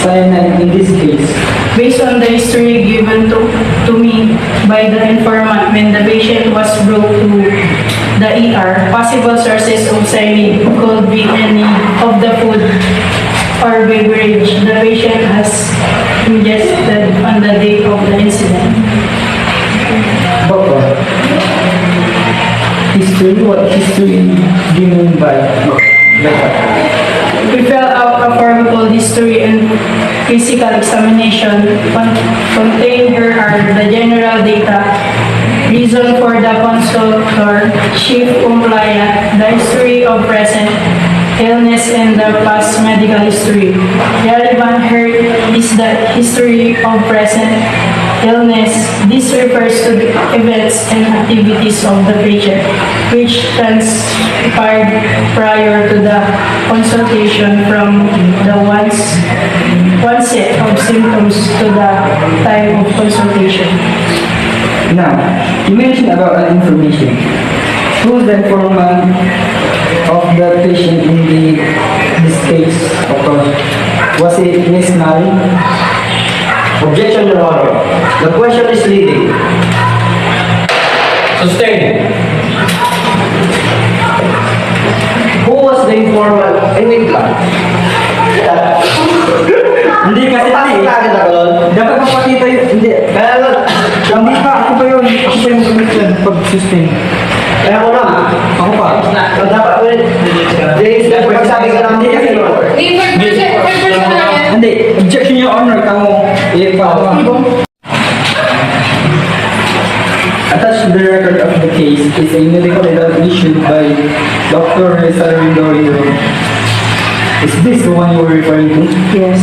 cyanide in this case? Based on the history given to me by the informant when the patient was brought to the ER, possible sources of cyanide could be any of the food or beverage the patient has ingested on the day of the incident. Doctor, history, what history do you mean by that? We fill out a form called history and physical examination. Contained here are the general data, reason for the consultor, chief compliant, the history of present illness, and the past medical history. Relevant here is the history of present illness. This refers to the events and activities of the patient, which transpired prior to the consultation from the onset of symptoms to the time of consultation. Now, you mentioned about an information. Who is the informant of the patient in this case? Of course, was it Miss Malig? Objection, Your Honor. The question is leading. Sustained. Who was the informant? Wait lang. Hindi kasi Bakit ako nun? dapat mapakita yun. Hindi. Kaya lang. Hindi pa. Ako pa yun. Ako pa yung commitment pag-sustain. Kaya ako na. Ako pa. Dapat ulit. James, pagsabi ka lang. Hindi kasi Lord. Hindi. Objection, Your Honor. Kamu. Attached to the record of the case is a medical result issued by Dr. Salvador. Is this the one you were referring to? Yes.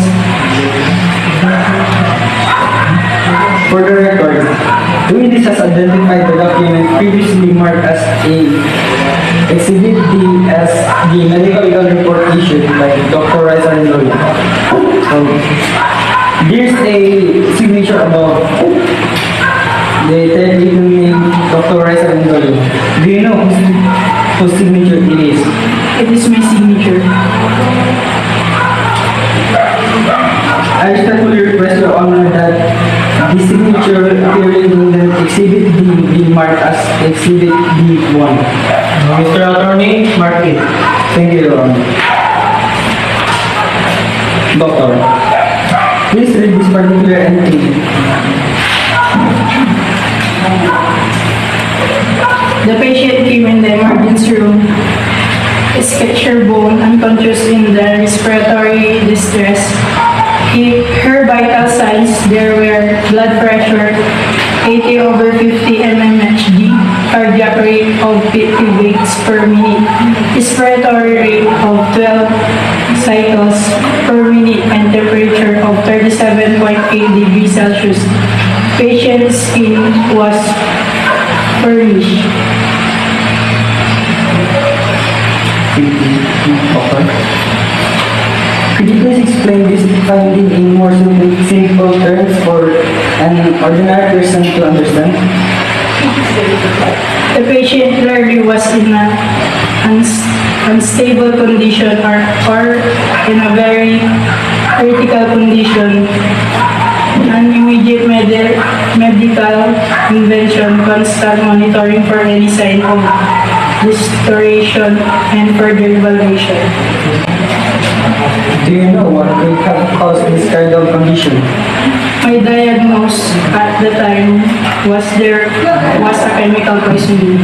For the record, the witness has identified the document previously marked as a Exhibit D as the medical legal report issued by Dr. Salvador. So, there's a signature above. The technical name Dr. Salvador. Do you know whose signature it is? It is my signature. I respectfully request Your Honor that the signature appearing in the Exhibit D be marked as Exhibit D1. Mr. Attorney, mark it. Thank you, Your Honor. Doctor, please read this particular entry. The patient came in the emergency room, fractured bone, unconscious in the respiratory distress. Her vital signs, there were blood pressure 80/50 mmHg, cardiac rate of 50 beats per minute, respiratory rate of 12 cycles per minute, and temperature of 37.8 degrees Celsius. Patient's skin was furnished. Could you please explain this finding in more simple terms for an ordinary person to understand? The patient clearly was in an unstable condition or in a very critical condition. An immediate medical intervention, constant monitoring for any sign of restoration, and further evaluation. Do you know what could have caused this kind of condition? My diagnosis at the time was there was a chemical poisoning.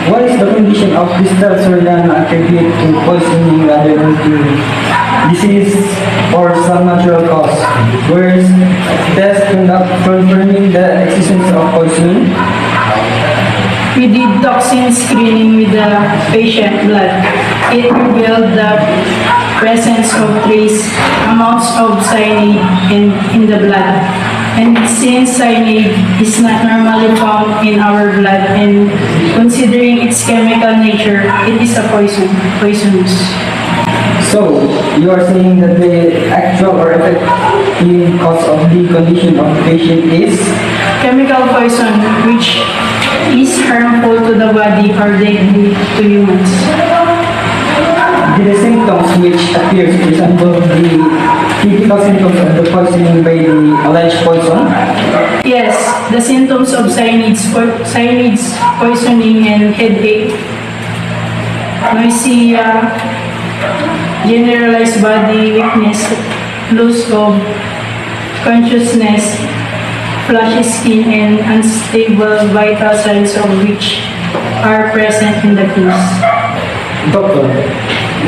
What is the condition of crystal Soriano attributed to poisoning rather than to disease or some natural cause? Whereas tests confirming the existence of poisoning. We did toxin screening with the patient blood. It revealed the presence of trace amounts of cyanide in the blood. And since cyanide is not normally found in our blood, and considering its chemical nature, it is a poisonous. So, you are saying that the actual or effective cause of the condition of the patient is Chemical poison, which is harmful to the body or deadly to humans. the symptoms which appears to resemble the typical symptoms of the poisoning by the alleged poison? Yes, the symptoms of cyanide poisoning and headache, nausea, generalized body weakness, loss of consciousness, flushy skin, and unstable vital signs of which are present in the case. Doctor,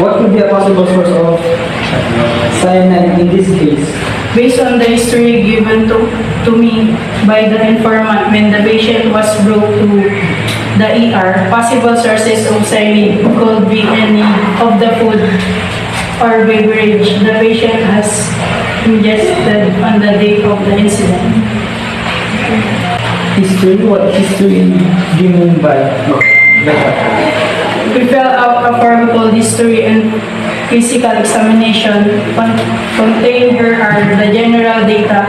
what could be a possible source of cyanide in this case? Based on the history given to me by the informant when the patient was brought to the ER, possible sources of cyanide could be any of the food or beverage the patient has ingested on the date of the incident. History? What history do you mean by that? We fill out a formal history and physical examination. Contained here are the general data,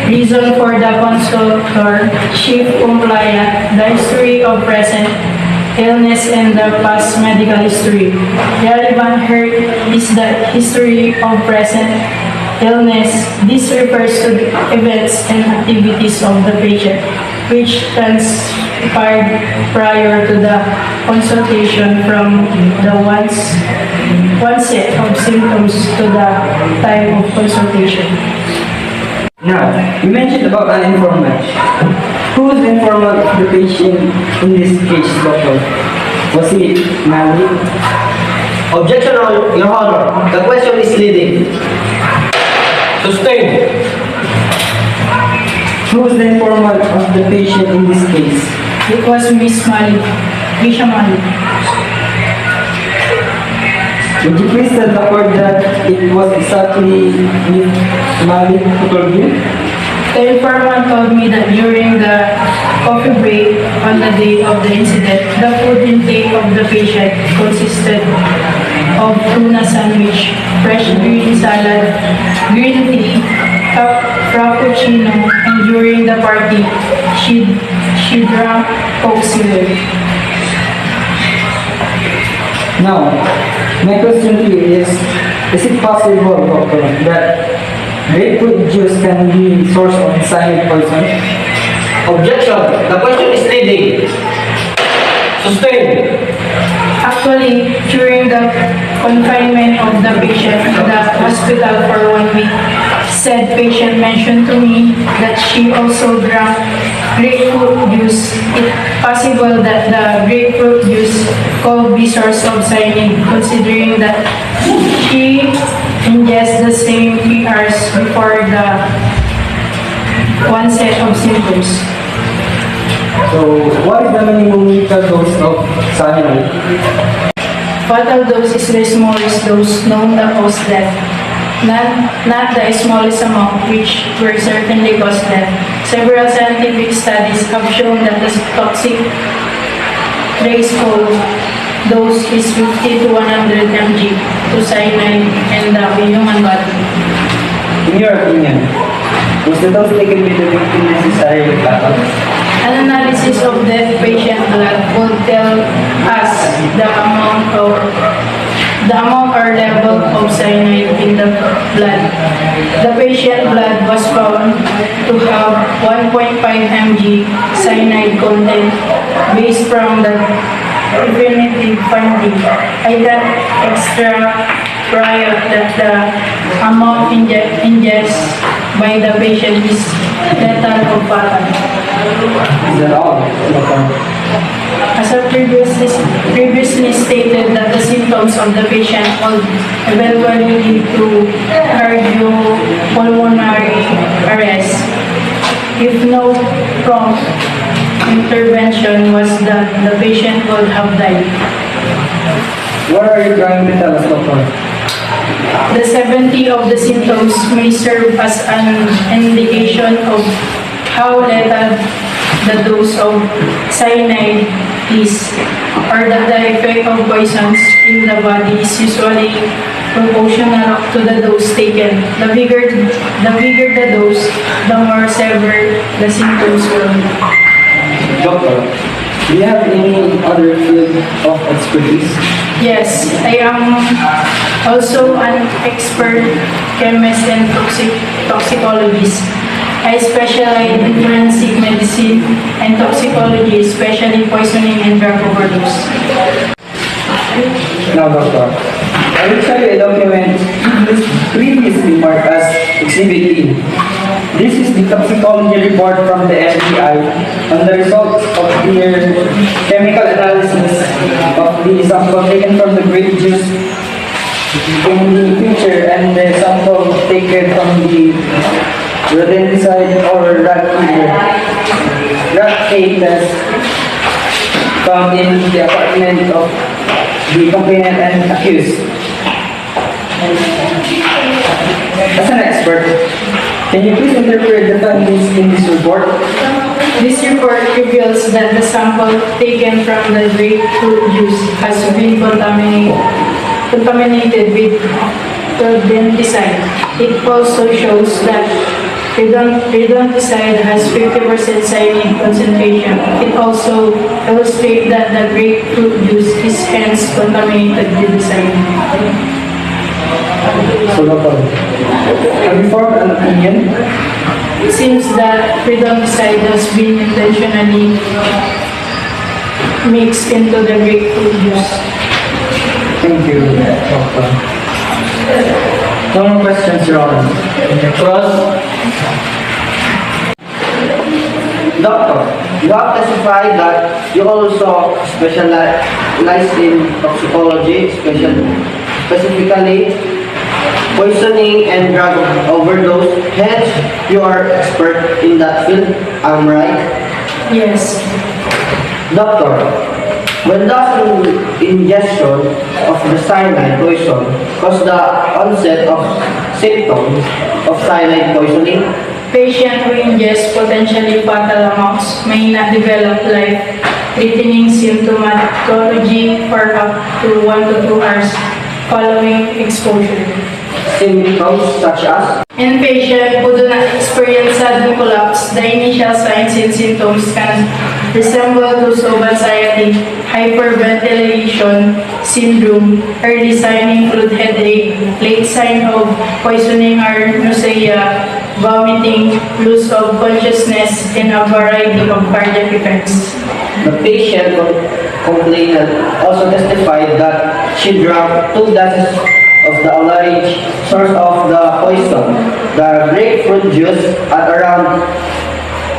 reason for the consultor, chief compliant, the history of present illness, and the past medical history. Relevant here is the history of present illness. This refers to the events and activities of the patient, which transpired prior to the consultation from the onset of symptoms to the time of consultation. Now, you mentioned about an informant. Who is the informant of the patient in this case, doctor? Was it Malig? Objection, Your Honor. The question is leading. Sustained. Who is the informant of the patient in this case? It was Miss Malig, Tricia Malig. Would you please tell the court that it was exactly Ms. Malig who told you? The informant told me that during the coffee break on the day of the incident, the food intake of the patient consisted of tuna sandwich, fresh green salad, green tea, frappuccino, and during the party, she drank Coke Zero. Now, my question to you is it possible, doctor, that grapefruit juice can be source of cyanide poison? Objection. The question is leading. Sustained. Actually, during the confinement of the patient in the hospital for 1 week, said patient mentioned to me that she also drank grapefruit juice. It's possible that the grapefruit juice could be source of cyanide, considering that she ingests the same 3 hours before the onset of symptoms. So, what is the minimum lethal dose of cyanide? Fatal dose is the smallest dose known to cause death. Not the smallest amount, which will certainly cause death. Several scientific studies have shown that the toxic threshold dose is 50 to 100 mg to cyanide in the human body. In your opinion, was the dose taken with the victim necessary backup? An analysis of dead patient blood will tell us the amount or level of cyanide in the blood. The patient blood was found to have 1.5 mg cyanide content based from the definitive finding. I got extra prior that the amount ingested by the patient is lethal or fatal. Is that all? As I previously stated that the symptoms of the patient will eventually lead to cardiopulmonary arrest. If no prompt intervention was done, the patient would have died. What are you trying to tell us, Doctor? The 70 of the symptoms may serve as an indication of how lethal the dose of cyanide is, or that the effect of poisons in the body is usually proportional to the dose taken. The bigger the dose, the more severe the symptoms will be. Doctor, do you have any other field of expertise? Yes, I am also an expert chemist and toxicologist. I specialize in forensic medicine and toxicology, especially poisoning and drug overdose. Now, Doctor, I will show you a document previously marked as Exhibit E. This is the toxicology report from the FBI on the results of their chemical analysis of the sample taken from the grape juice in the picture and the sample taken from the rodenticide or rat cake test found in the apartment of the complainant and accused. As an expert, can you please interpret the findings in this report? This report reveals that the sample taken from the grapefruit juice has been contaminated with rodenticide. It also shows that rodenticide has 50% cyanide concentration. It also illustrates that the grapefruit juice is hence contaminated with the cyanide. So, Doctor, have you formed an opinion? It seems that rodenticide has been intentionally mixed into the grapefruit juice. Thank you, Doctor. No more questions, Your Honor. Doctor, you have testified that you also specialize in toxicology, specifically poisoning and drug overdose. Hence, you are expert in that field. I'm right? Yes. Doctor, when does ingestion of the cyanide poison cause the onset of symptoms of cyanide poisoning? Patient who ingests potentially fatal amounts may not develop life-threatening symptomatology for up to 1 to 2 hours following exposure. Symptoms such as? In patients who do not experience sudden collapse, the initial signs and symptoms can resemble those of anxiety, hyperventilation syndrome. Early signs include headache. Late signs of poisoning are nausea, vomiting, loss of consciousness, and a variety of cardiac effects. The patient complainant also testified that she drank 2 glasses of the alleged source of the poison, the grapefruit juice, at around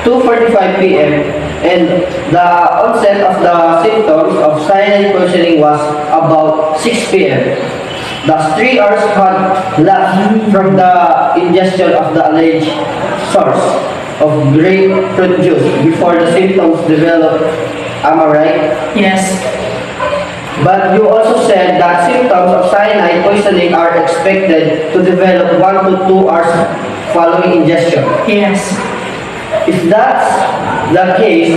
2:45 p.m. and the onset of the symptoms of cyanide poisoning was about 6 p.m. Thus, 3 hours had lapsed from the ingestion of the alleged source. of grapefruit juice before the symptoms develop. Am I right? Yes. But you also said that symptoms of cyanide poisoning are expected to develop 1 to 2 hours following ingestion. Yes. If that's the case,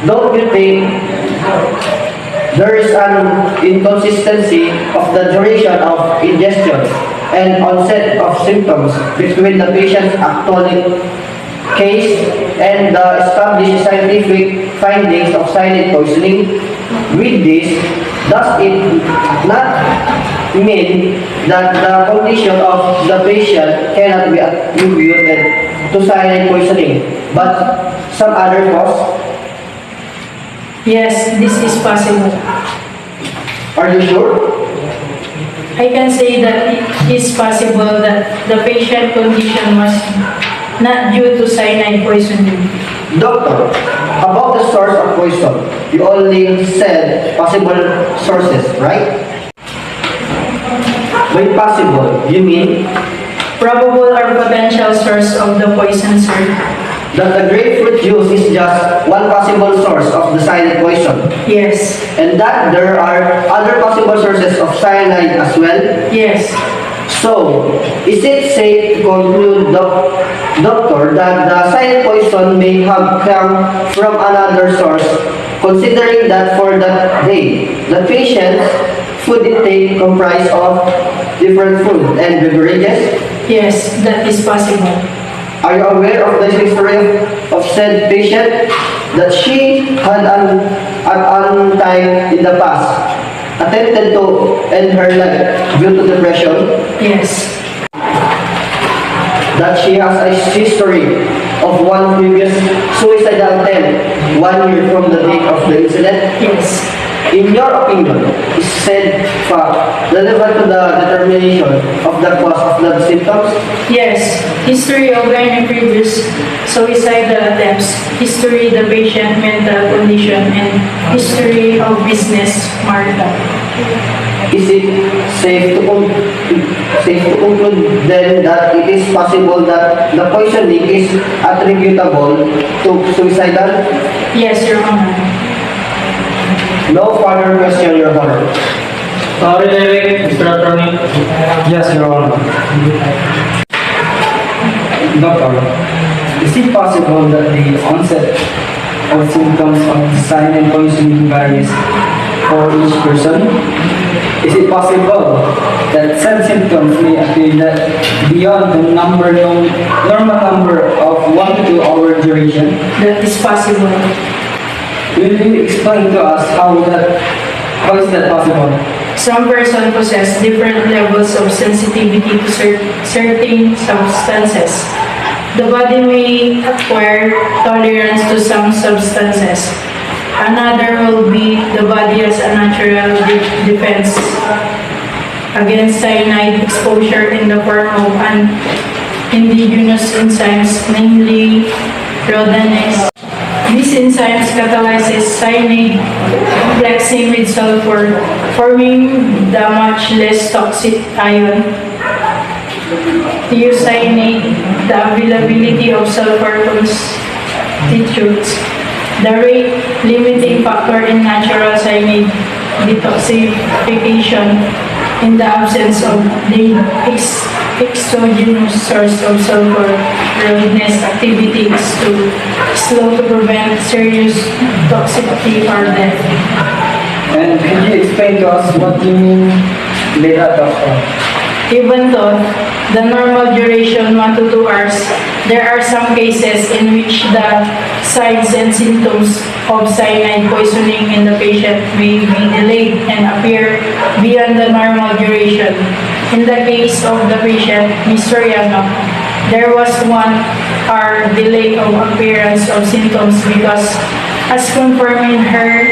don't you think there is an inconsistency of the duration of ingestion and onset of symptoms between the patient's actual case and the established scientific findings of cyanide poisoning? With this, does it not mean that the condition of the patient cannot be attributed to cyanide poisoning, but some other cause? Yes, this is possible. Are you sure? I can say that it is possible that the patient condition was not due to cyanide poisoning. Doctor, about the source of poison, you only said possible sources, right? By possible, you mean Probable or potential source of the poison, sir. that the grapefruit juice is just one possible source of the cyanide poison, Yes. and that there are other possible sources of cyanide as well? Yes. So, is it safe to conclude, doctor, that the cyanide poison may have come from another source, considering that for that day, the patient's food intake comprised of different food and beverages? Yes, that is possible. Are you aware of the history of said patient that she had at one time in the past attempted to end her life due to depression? Yes. That she has a history of one previous suicidal attempt 1 year from the date of the incident? Yes. In your opinion, is said fact relevant to the determination of the cause of the symptoms? Yes. History of any previous suicidal attempts, history the patient mental condition, and history of business marital. Is it safe to conclude then that it is possible that the poisoning is attributable to suicidal? Yes, Your Honor. No further question, Your Honor. Derek, Mr. Attorney. Yes, Your Honor. Doctor, is it possible that the onset of symptoms of cyanide poisoning varies for each person? Is it possible that said symptoms may appear that beyond the normal number of 1 to 2 hour duration? That is possible. Will you explain to us how is that possible? Some persons possess different levels of sensitivity to certain substances. The body may acquire tolerance to some substances. Another will be the body as a natural defense against cyanide exposure in the form of an indigenous enzymes, namely rhodanase. These enzymes catalyzes cyanide complexing with sulfur, forming the much less toxic ion thiocyanate. The availability of sulfur constitutes the rate limiting factor in natural cyanide detoxification. In the absence of the exogenous source of sulfur, rhodanase activity is too slow to prevent serious toxicity or death. And can you explain to us what you mean by that, doctor? Even though the normal duration 1 to 2 hours, there are some cases in which the signs and symptoms of cyanide poisoning in the patient may be delayed and appear beyond the normal duration. In the case of the patient, Ms. Soriano, there was 1 hour delay of appearance of symptoms because, as confirmed in her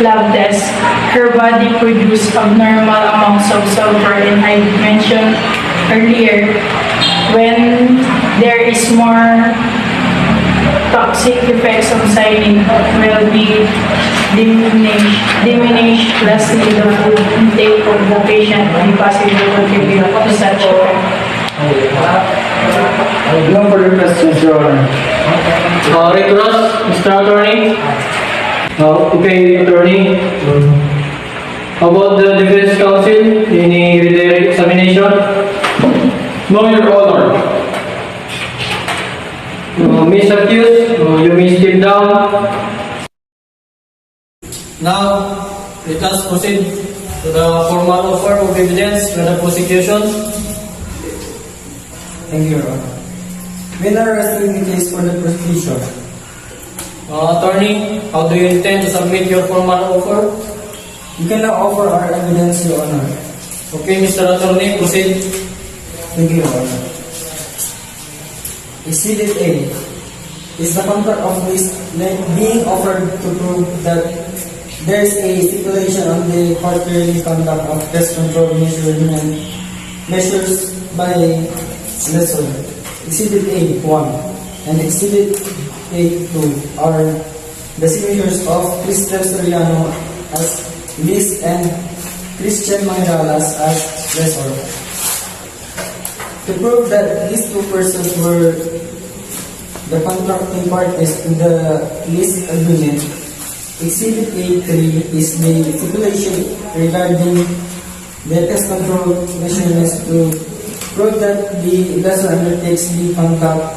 lab test, her body produced abnormal amounts of sulfur, and I mentioned earlier, when there is more toxic effects of cyanide will be diminished. Lastly, the food intake of the patient may possibly contribute to such effect. No further questions, Your Honor. Red Cross, Mr. Attorney. Okay, Attorney. How about the defense counsel? Any redirect examination? No, Your Honor. Miss accused, you may step down. Now, let us proceed to the formal offer of evidence by the prosecution. Thank you, Your Honor. When arresting the case for the prosecution. Attorney, how do you intend to submit your formal offer? We can now offer our evidence, Your Honor. Okay, Mr. Attorney, proceed. Thank you, Your Honor. Exhibit A is the contract of this being offered to prove that there is a stipulation on the quarterly conduct of pest control measures by lessor. Exhibit A1 and Exhibit A2 are the signatures of Cristel Soriano as lease and Christian Mangalas as lessor. To prove that these two persons were the contracting parties to the lease agreement, Exhibit A3 is the stipulation regarding the pest control measurements to prove that the lessor undertakes the conduct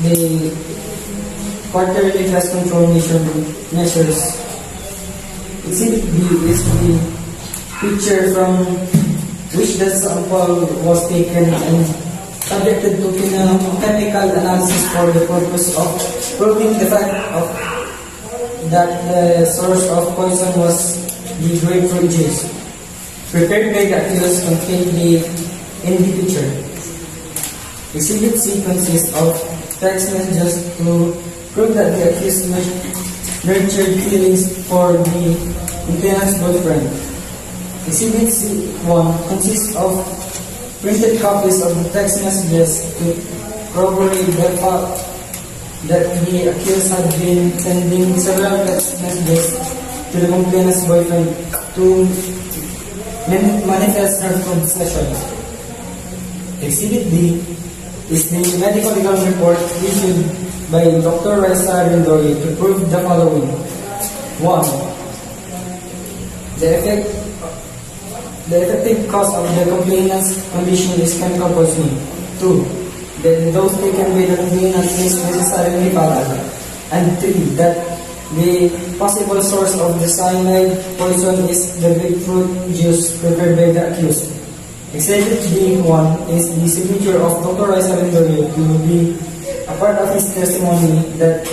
the quarterly pest control measures. Exhibit B is the picture from which the sample was taken and subjected to chemical analysis for the purpose of proving the fact that the source of poison was the grapefruit juice. Prepared by the accused contained in the picture. Exhibit C consists of text messages to prove that the accused nurtured feelings for the complainant's boyfriend. Exhibit C1 consists of printed copies of the text messages to corroborate the fact that the accused had been sending several text messages to the complainant's boyfriend to manifest her obsession. Exhibit D is the medical legal report issued by Dr. Reza Rendori to prove the following. 1. The effective cause of the complainant's condition is chemical poisoning. 2. That the dose taken by the complainant is necessarily fatal. And 3. That the possible source of the cyanide poison is the grapefruit juice prepared by the accused. Exhibit D1 is the signature of Dr. Reza Rendori to be a part of his testimony that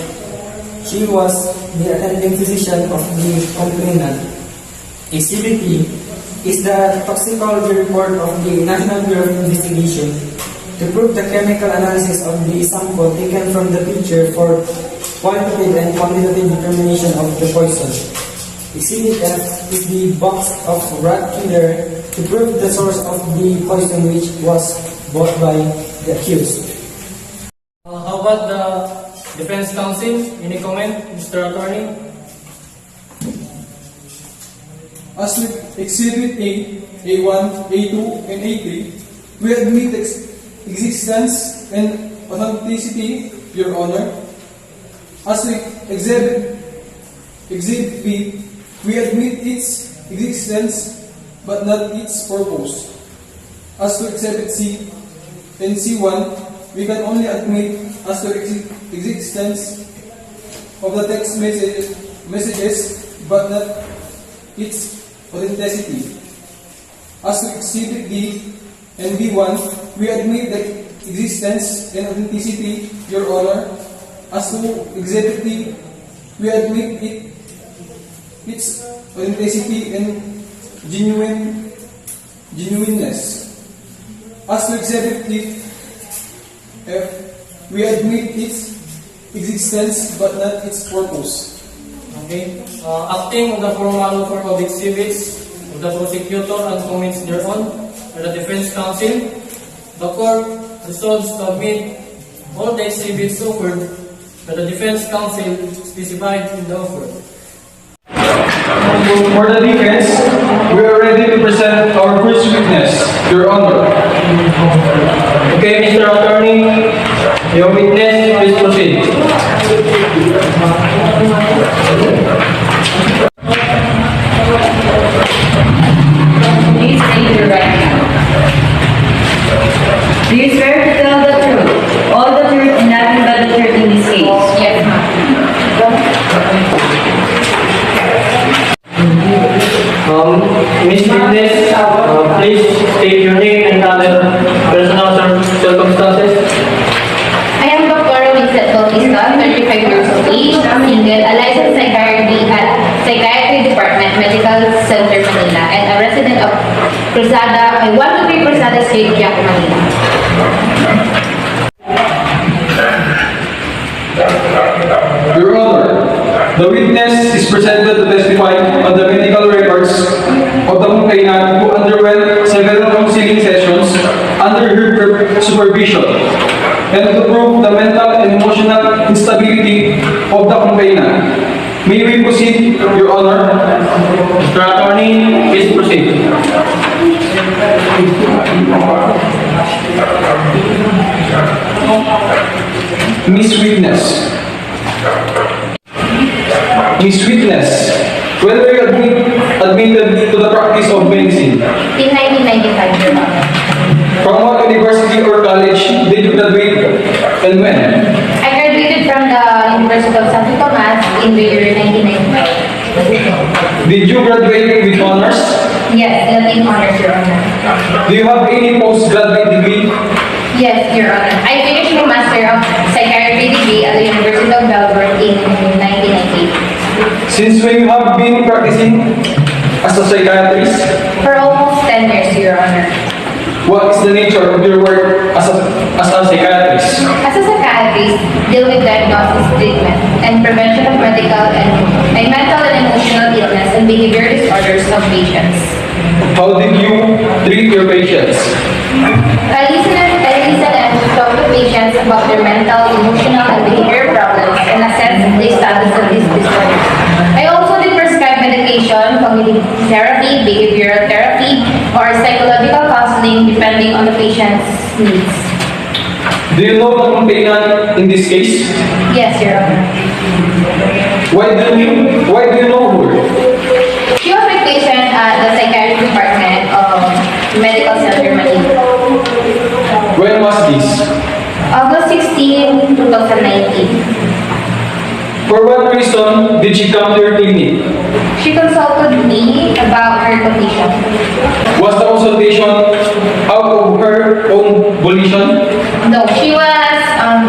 she was the attending physician of the complainant. Exhibit E is the toxicology report of the National Bureau of Investigation to prove the chemical analysis of the sample taken from the picture for qualitative and quantitative determination of the poison. Exhibit F is the box of rat killer to prove the source of the poison which was bought by the accused. How about the defense counsel? Any comment, Mr. Attorney? As with Exhibit A, A1, A2, and A3, we admit existence and authenticity, Your Honor. As with Exhibit B, we admit its existence but not its purpose. As to Exhibit C and C1, we can only admit as to existence of the text messages but not its authenticity. As to Exhibit D and B1, we admit the existence and authenticity, Your Honor. As to Exhibit D, we admit its authenticity and genuineness. As to Exhibit F, we admit its existence but not its purpose. Okay. Acting on the formal offer of exhibits of the prosecutor and comments thereon by the defense counsel, the court resolves to admit all the exhibits offered by the defense counsel specified in the offer. For the defense, we are ready to present our first witness, Your Honor. Okay, Mr. Attorney, your witness, please proceed. Please raise your right hand. Do you swear to tell the truth, all the truth, and nothing but the truth in this case? Yes, ma'am. Miss Witness, please state your name and other personal circumstances. I am Dr. Vincent Bautista, 35 years of age, single, a licensed psychiatry department, Medical Center, Manila, and a resident of Cruzada, 123 Cruzada Street, Jack, Manila. Your Honor, the witness is presented to testify on the medical records of the complainant who underwent several counseling sessions under her supervision and to prove the mental and emotional instability of the complainant. May we proceed, Your Honor? Mr. Attorney, please proceed. Miss Witness. Miss Witness, when were you admitted to the practice of medicine? In 1995, Your Honor. From what university or college did you graduate and when? I graduated from the University of Santo Tomas in the year 1995. Did you graduate with honors? Yes, Latin honors, Your Honor. Do you have any postgraduate degree? Yes, Your Honor. I finished my Master of Psychiatry degree at the University of Melbourne in 1998. Since when you have been practicing as a psychiatrist, For almost 10 years, Your Honor. what is the nature of your work as a psychiatrist? As a psychiatrist, deal with diagnosis, treatment, and prevention of medical and mental and emotional illness and behavior disorders of patients. How did you treat your patients? I listen and talk to patients about their mental, emotional, and behavioral problems and assess the status of these disorders. I also did prescribe medication, cognitive therapy, behavioral therapy, or psychological counseling depending on the patient's needs. Do you know the complainant in this case? Yes, Your Honor. Why do you know her? She was my patient at the psychiatry department of Medical Center, Malig. When was this? August 16, 2019. For what reason did she come to your clinic? She consulted me about her condition. Was the consultation out of her own volition? No, she was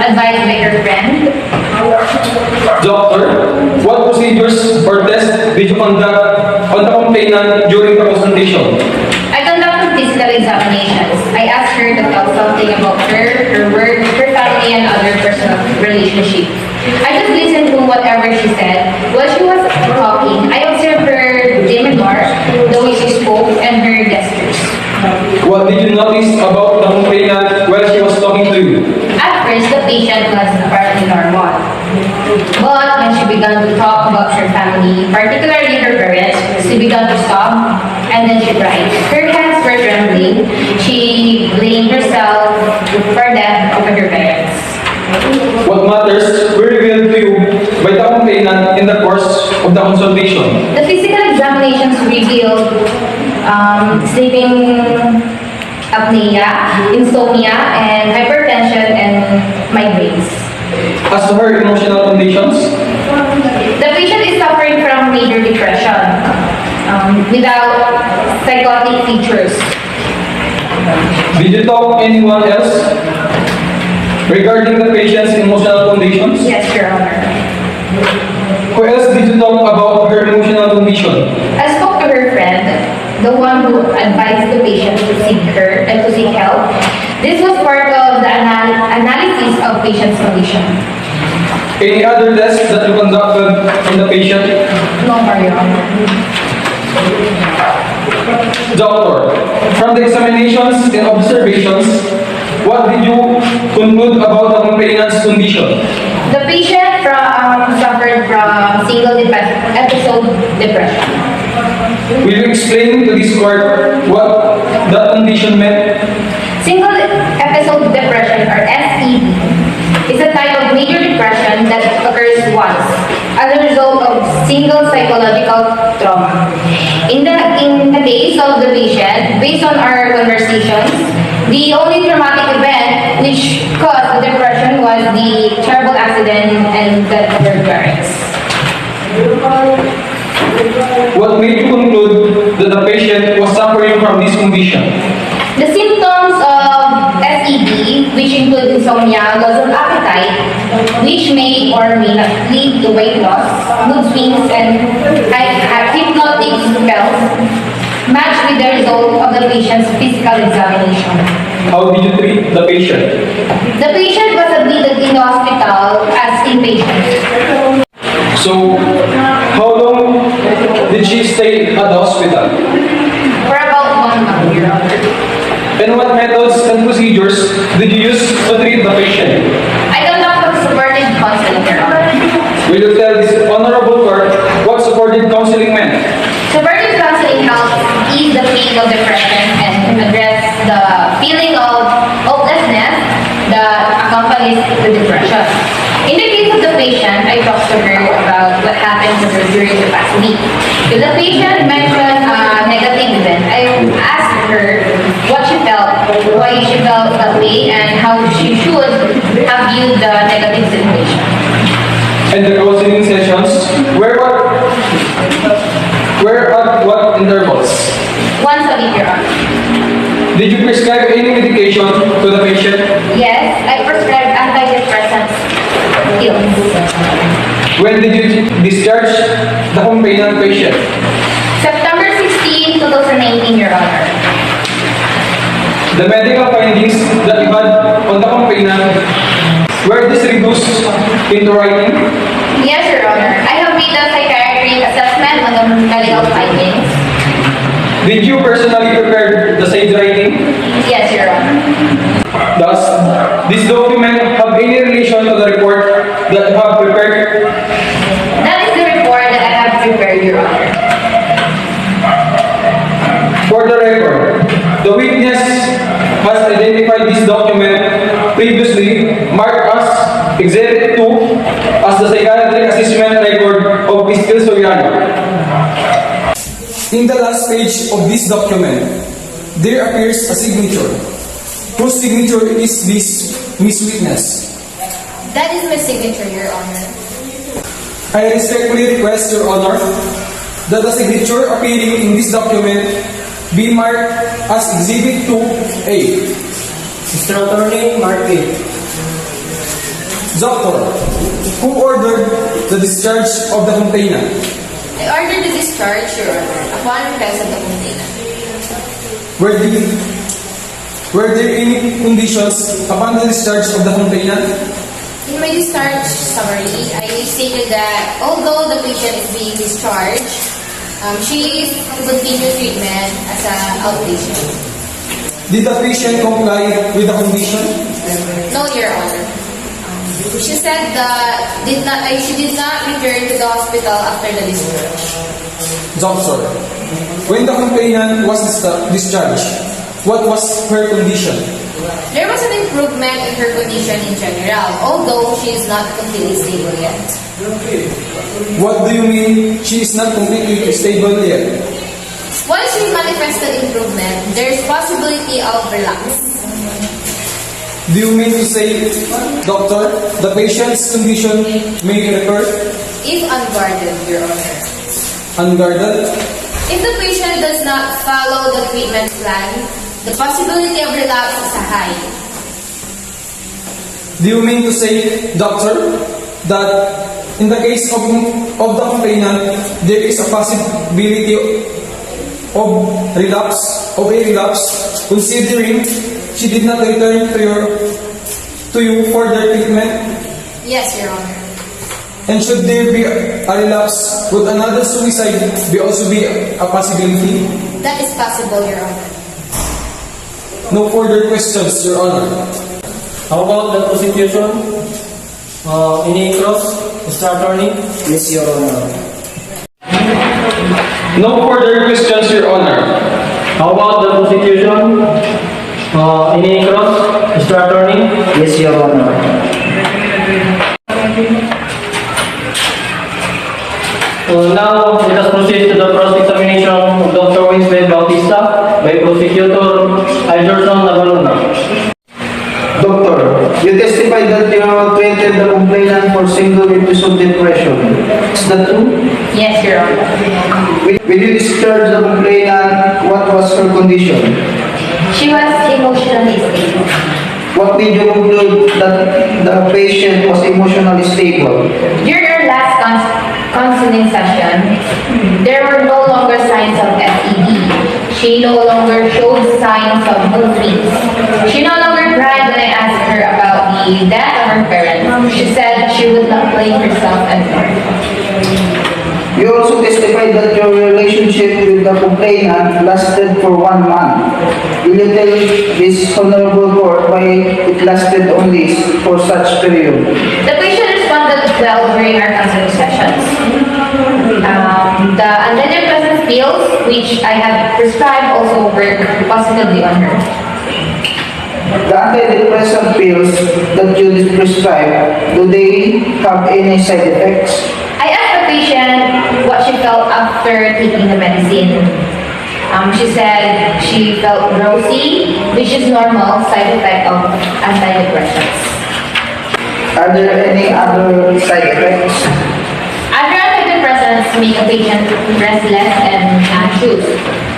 advised by her friend. Doctor, what procedures or tests did you conduct on the complainant during the consultation? I conducted physical examinations. I asked her to tell something about her work, her family, and other personal relationships. I just listened to whatever she said. While she was talking, I observed her demeanor, the way she spoke, and her gestures. What did you notice about the complainant while she was talking to you? At first, the patient was apparently normal. But when she began to talk about her family, particularly her parents, she began to sob and then she cried. Her hands were trembling. She blamed herself for death over her parents. What matters were revealed to you by the complainant in the course of the consultation? The physical examinations revealed sleeping apnea, insomnia, and hypertension and migraines. As to her emotional conditions, The patient is suffering from major depression without psychotic features. did you talk to anyone else regarding the patient's emotional conditions? Yes, Your Honor. Who else did you talk about her emotional condition? I spoke to her friend, the one who advised the patient to seek her and to seek help. This was part of the analysis of patient's condition. Any other tests that you conducted on the patient? No more, Your Honor. Doctor, from the examinations and observations, what did you conclude about the complainant's condition? The patient suffered from single episode depression. Will you explain to this court what that condition meant? Single episode depression, or SED, is a type of major depression that occurs once as a result of single psychological trauma. In the case of the patient, based on our conversations, the only traumatic event which caused the depression was the terrible accident and death of her parents. What made you conclude that the patient was suffering from this condition? The symptoms of SED, which include insomnia, loss of appetite, which may or may not lead to weight loss, mood swings, and hypnotic spells, match with the result of the patient's physical examination. How did you treat the patient? The patient was admitted in the hospital as inpatient. So, how long did she stay at the hospital? For about 1 month, Your Honor. And what methods and procedures did you use to treat the patient? I conducted supportive counseling, Your Honor. Will you tell this honorable court what supportive counseling meant? Supportive counseling helps ease the feeling of depression and address the feeling of hopelessness that accompanies the depression. In the case of the patient, I talked to her about what happened to her during the past week. If the patient mentioned a negative event, I asked her what she felt, why she felt that way, and how she should have viewed the negative situation. And the counseling sessions, where at what intervals? Once a week, Your Honor. Did you prescribe any medication to the patient? Yes, I prescribed antidepressants pills. When did you discharge the complainant patient? September 16, 2019, Your Honor. The medical findings that you had on the complainant were these reduced into writing? Yes, Your Honor. I have made a psychiatric assessment on the medical findings. Did you personally prepare the said writing? Yes, Your Honor. Does this document have any relation to the report that you have prepared? That is the report that I have prepared, Your Honor. For the record, the witness has identified this document previously marked as Exhibit 2 as the psychiatric assessment record of Mr. Soriano. In the last page of this document, there appears a signature. Whose signature is this, Miss Witness? That is my signature, Your Honor. I respectfully request, Your Honor, that the signature appearing in this document be marked as Exhibit 2A. Mr. Attorney, mark it. Doctor, who ordered the discharge of the complainant? I ordered the discharge, Your Honor, upon request of the complainant. Were there any conditions upon the discharge of the complainant? In my discharge summary, I stated that although the patient is being discharged, she is to continue treatment as an outpatient. Did the patient comply with the condition? No, Your Honor. She said that she did not return to the hospital after the discharge. Doctor, when the complainant was discharged, what was her condition? There was an improvement in her condition in general, although she is not completely stable yet. What do you mean she is not completely stable yet? Once she manifested improvement, there is possibility of relapse. Do you mean to say, Doctor, the patient's condition may recur? If unguarded, Your Honor. Unguarded? If the patient does not follow the treatment plan, the possibility of relapse is high. Do you mean to say, Doctor, that in the case of the complainant, there is a possibility of a relapse, considering she did not return to you for their treatment? Yes, Your Honor. And should there be a relapse, would another suicide also be a possibility? That is possible, Your Honor. No further questions, Your Honor. How about the prosecution? Any cross, Mr. Attorney? Yes, Your Honor. No further questions, Your Honor. How about the prosecution? Any cross, Mr. Attorney? Yes, Your Honor. Now, let us proceed to the cross-examination of Dr. Winston Bautista by Prosecutor Algerson Navarona. Doctor, you testified that you treated the complainant for single episode depression. Is that true? Yes, Your Honor. When you discharged the complainant, what was her condition? She was emotionally stable. What made you conclude that the patient was emotionally stable? During our last counseling session, there were no longer signs of SED. She no longer showed signs of mood swings. She no longer cried when I asked her about the death of her parents. She said she would not blame herself anymore. You also testified that your relationship with the complainant lasted for 1 month. Will you tell this honorable court why it lasted only for such period? The patient responded well during our counseling sessions. The antidepressant pills, which I have prescribed, also work positively on her. The antidepressant pills that you prescribe, do they have any side effects? I asked the patient what she felt after taking the medicine. She said she felt rosy, which is normal side effect of antidepressants. Are there any other side effects? Other antidepressants make a patient restless and anxious,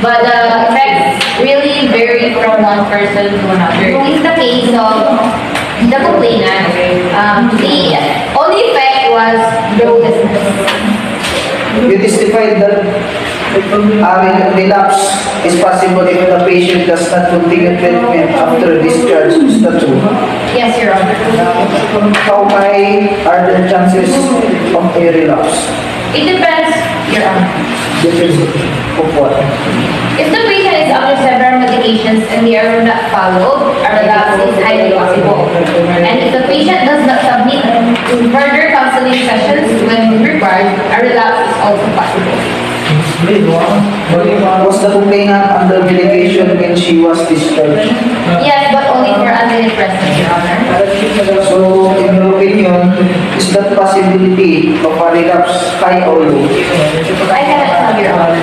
but the effects really vary from one person to another. In the case of the complainant, the only effect was breathlessness. You testified that a relapse is possible if the patient does not continue treatment after discharge. Is that true? Yes, Your Honor. How high are the chances of a relapse? It depends, Your Honor. Depends of what? If the patient is under several medications and they are not followed, a relapse is highly possible. And if the patient does not submit to further counseling sessions when required, a relapse is also possible. Was the complainant under medication when she was discharged? Yes, but only for antidepressants, Your Honor. So, in your opinion, is that possibility of a relapse high or low? I cannot tell, Your Honor.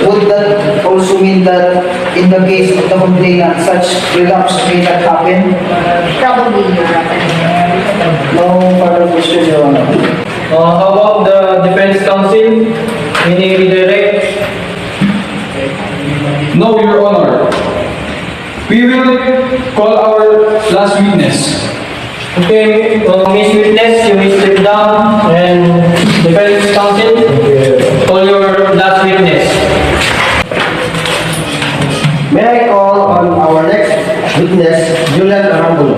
Would that also mean that in the case of the complainant, such relapse may not happen? Probably, Your Honor. No further question, Your Honor. How about the defense counsel? Any redirect? No, Your Honor. We will call our last witness. Okay, Miss Witness, you may step down, and defense counsel, call your last witness. May I call on our next witness, Julian Arambulo?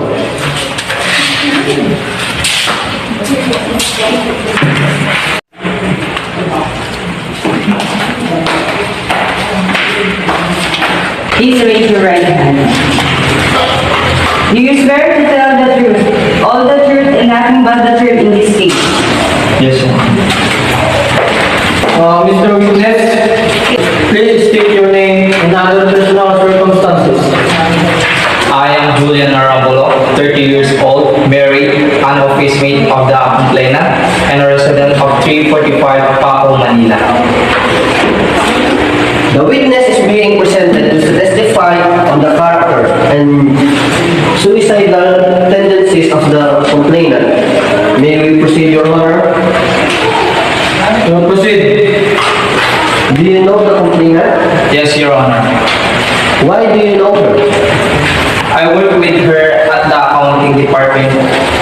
Please raise your right hand. Do you swear to tell the truth, all the truth, and nothing but the truth in this case? Yes, sir. Mr. Witness, please state your name and other personal circumstances. I am Julian Arambulo, 30 years old, married, an office mate of the complainant, and a resident of 345 Paco, Manila. The witness is being presented to testify on the character and suicidal tendencies of the complainant. May we proceed, Your Honor? Proceed. Do you know the complainant? Yes, Your Honor. Why do you know her? I work with her at the accounting department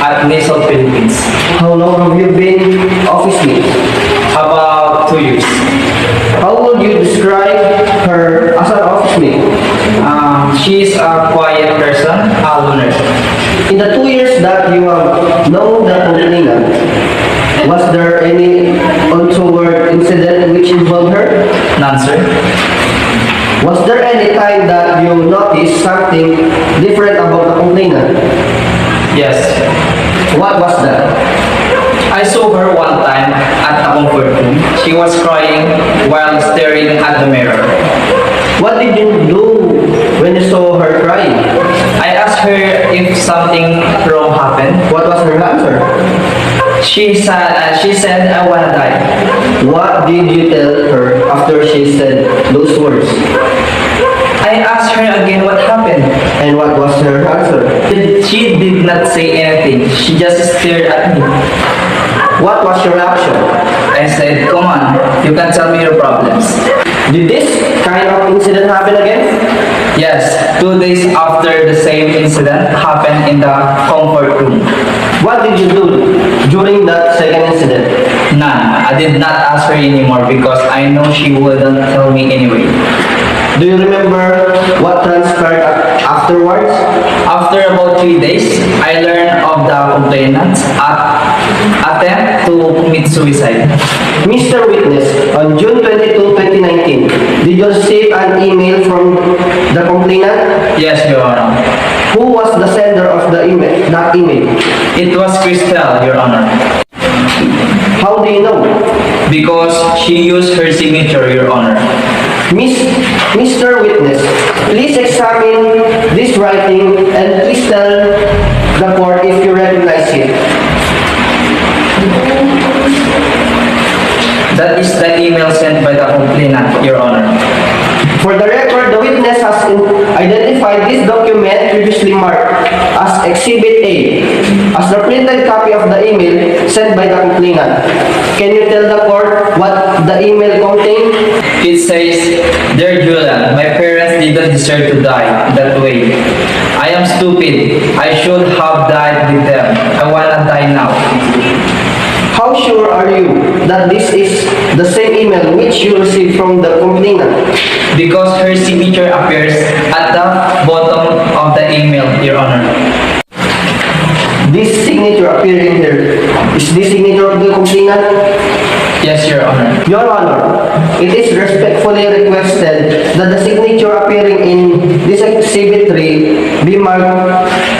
at Nissan, Philippines. How long have you been office mates? About 2 years. How would you describe her as an office mate? She is a quiet person, a loner. In the 2 years that you have known the complainant, was there any untoward incident which involved her? None, sir. Was there any time that you noticed something different about the complainant? Yes. What was that? I saw her one time at a comfort room. She was crying at the mirror. What did you do when you saw her crying? I asked her if something wrong happened. What was her answer? She said, I wanna die. What did you tell her after she said those words? I asked her again what happened. And what was her answer? She did not say anything. She just stared at me. What was your reaction? I said, come on, you can tell me your problems. Did this kind of incident happen again? Yes, 2 days after the same incident happened in the comfort room. What did you do during that second incident? None. I did not ask her anymore because I know she wouldn't tell me anyway. Do you remember what transpired afterwards? After about 3 days, I learned of the complainant's attempt to commit suicide. Mr. Witness, on June 22, 2019, did you receive an email from the complainant? Yes, Your Honor. Who was the sender of that email? It was Crystal, Your Honor. How do you know? Because she used her signature, Your Honor. Mr. Witness, please examine this writing and please tell the court if you recognize it. That is the email sent by the complainant, Your Honor. For the record, the witness has identified this document previously marked as Exhibit A as the printed copy of the email sent by the complainant. Can you tell the court what the email contained? It says, Dear Julian, my parents didn't deserve to die that way. I am stupid. I should have died with them. I wanna die now. How sure are you that this is the same email which you received from the complainant? Because her signature appears at the bottom of the email, Your Honor. This signature appearing here, is this signature of the complainant? Yes, Your Honor. Your Honor, it is respectfully requested that the signature appearing in this Exhibit 3 be marked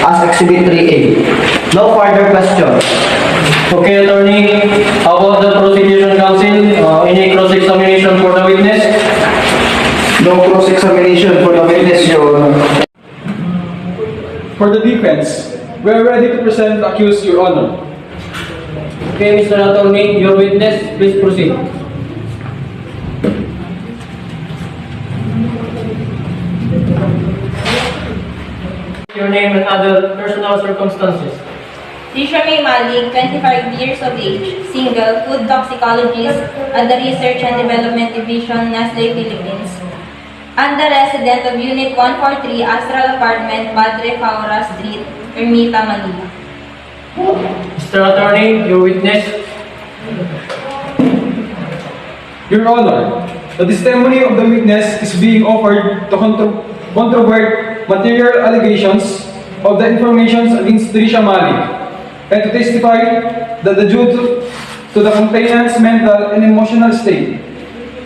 as Exhibit 3A. No further questions. Okay, attorney, how about the prosecution counsel? Any cross-examination for the witness? No cross-examination for the witness, Your Honor. For the defense, we are ready to present the accused, Your Honor. Okay, Mr. Attorney, your witness, please proceed. Your name and other personal circumstances. Tricia Malig, 25 years of age, single, food toxicologist at the Research and Development Division, Nestle, Philippines. And the resident of Unit 143, Astral Apartment, Padre Faura Street, Ermita, Manila. Mr. Attorney, your witness. Your Honor, the testimony of the witness is being offered to controvert material allegations of the information against Tricia Malig, and to testify that due to the complainant's mental and emotional state,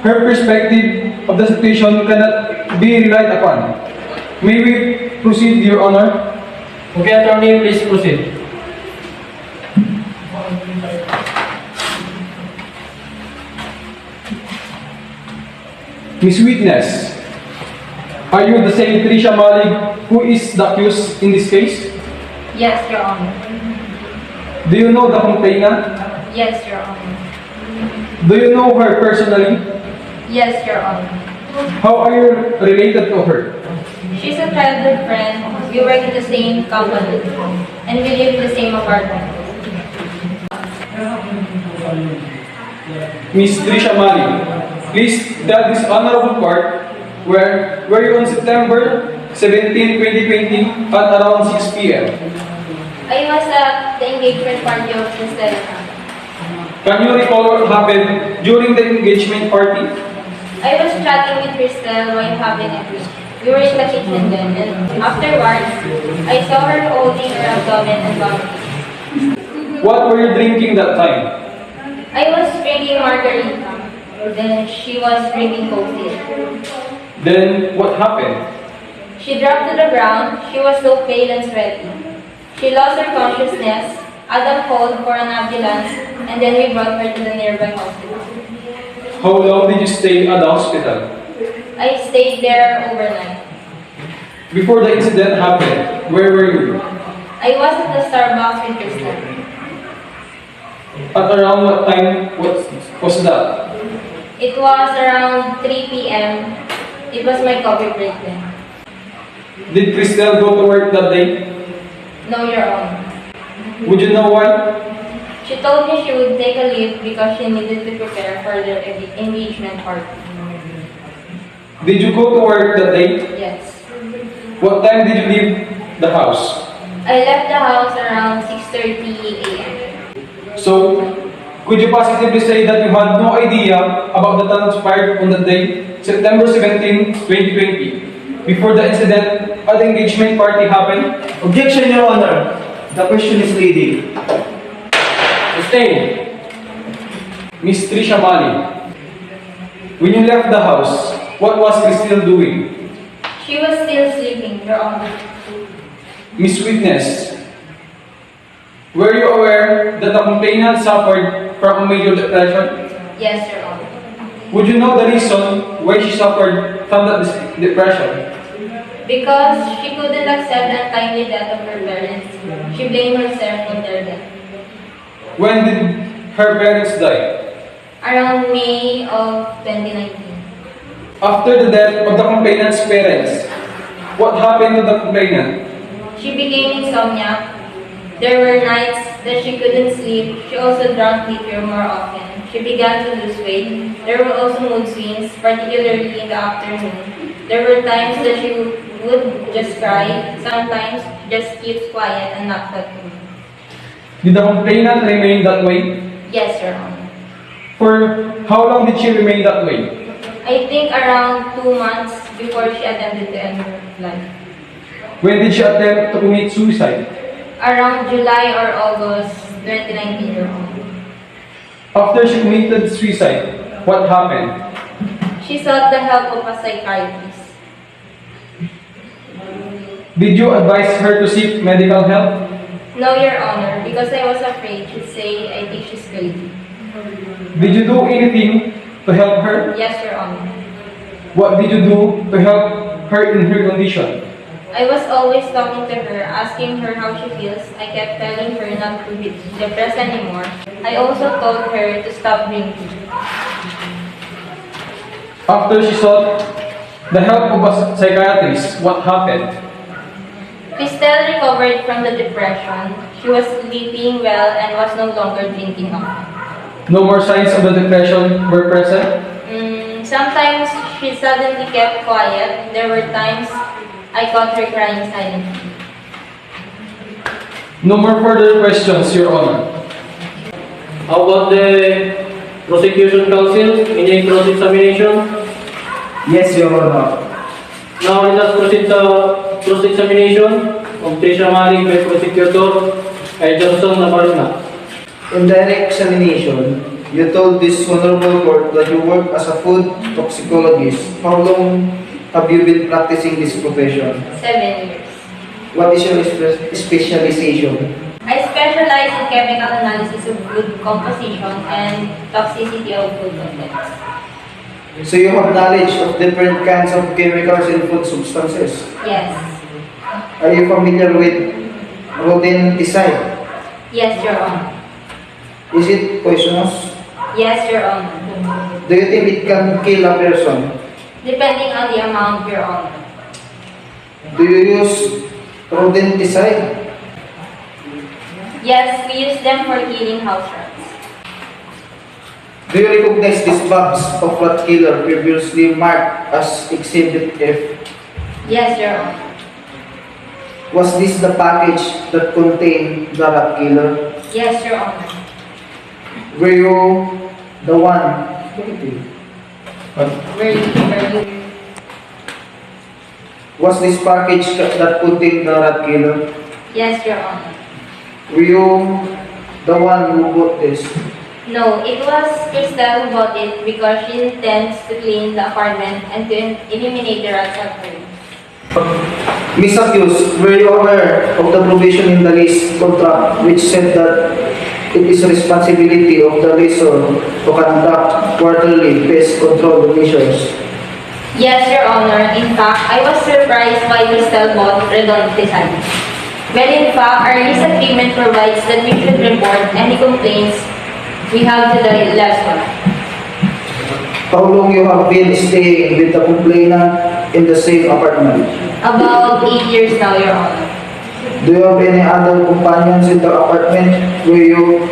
her perspective of the situation cannot be relied upon. May we proceed, Your Honor? Okay, attorney, please proceed. Miss Witness, are you the same Tricia Malig who is the accused in this case? Yes, Your Honor. Do you know the complainant? Yes, Your Honor. Do you know her personally? Yes, Your Honor. How are you related to her? She's a childhood friend. We work in the same company. And we live in the same apartment. Miss Tricia Malig, please tell this honorable court where were you on September 17, 2020 at around 6 p.m.? I was at the engagement party of Mr. Can you recall what happened during the engagement party? I was chatting with Crystal while having a drink. We were in the kitchen then, and afterwards, I saw her holding her abdomen and vomiting. What were you drinking that time? I was drinking margarita. Then she was drinking coffee. Then what happened? She dropped to the ground. She was so pale and sweaty. She lost her consciousness. Adam called for an ambulance, and then we brought her to the nearby hospital. How long did you stay at the hospital? I stayed there overnight. Before the incident happened, where were you? I was at the Starbucks with Kristen. At around what time was that? It was around 3 p.m. It was my coffee break then. Did Christelle go to work that day? No, Your Honor. Would you know why? She told me she would take a leave because she needed to prepare for the engagement party. Did you go to work that day? Yes. What time did you leave the house? I left the house around 6:30 a.m. So, could you positively say that you had no idea about the transpired on the day, September 17, 2020, before the incident at the engagement party happened? Objection, Your Honor. The question is leading. Sustained. Miss Tricia Malig, when you left the house, what was Christelle doing? She was still sleeping, Your Honor. Miss Witness, were you aware that the complainant suffered from a major depression? Yes, Your Honor. Would you know the reason why she suffered from that depression? Because she couldn't accept the untimely death of her parents. She blamed herself for their death. When did her parents die? Around May of 2019. After the death of the complainant's parents, what happened to the complainant? She became insomniac. There were nights that she couldn't sleep. She also drank liquor more often. She began to lose weight. There were also mood swings, particularly in the afternoon. There were times that she would just cry. Sometimes just keeps quiet and not talk to me. Did the complainant remain that way? Yes, Your Honor. For how long did she remain that way? I think around 2 months before she attempted to end her life. When did she attempt to commit suicide? Around July or August 2019, Your Honor. After she committed suicide, what happened? She sought the help of a psychiatrist. Did you advise her to seek medical help? No, Your Honor, because I was afraid she'd say I think she's crazy. Did you do anything to help her? Yes, Your Honor. What did you do to help her in her condition? I was always talking to her, asking her how she feels. I kept telling her not to be depressed anymore. I also told her to stop drinking. After she sought the help of a psychiatrist, what happened? Christelle recovered from the depression. She was sleeping well and was no longer drinking often. No more signs of the depression were present? Sometimes she suddenly kept quiet. There were times I caught her crying silently. No more further questions, Your Honor. How about the prosecution counsel in a cross-examination? Yes, Your Honor. Now let us proceed to cross-examination of Tricia Malig by prosecutor Johnson Navarona. In direct examination, you told this honorable court that you work as a food toxicologist. How long have you been practicing this profession? 7 years. What is your specialization? I specialize in chemical analysis of food composition and toxicity of food contents. So you have knowledge of different kinds of chemicals in food substances. Yes. Are you familiar with rodenticide? Yes, Your Honor. Is it poisonous? Yes, Your Honor. Do you think it can kill a person? Depending on the amount, Your Honor. Do you use rodenticide? Yes, we use them for killing house rats. Do you recognize this box of rat killer previously marked as Exhibit F? Yes, Your Honor. Was this the package that contained the rat killer? Yes, Your Honor. Were you the one? Very, very. Was this package that contained the rat killer? Yes, Your Honor. Were you the one who bought this? No, it was Christelle who bought it because she intends to clean the apartment and to eliminate the rats at home. Miss accused, were you aware of the provision in the lease contract which said that it is responsibility of the liaison to conduct quarterly pest control measures. Yes, Your Honor. In fact, I was surprised why Crystal bought rodenticides. Well, in fact, our lease agreement provides that we should report any complaints we have to the lessor. How long you have been staying with the complainant in the same apartment? About 8 years now, Your Honor. Do you have any other companions in the apartment where you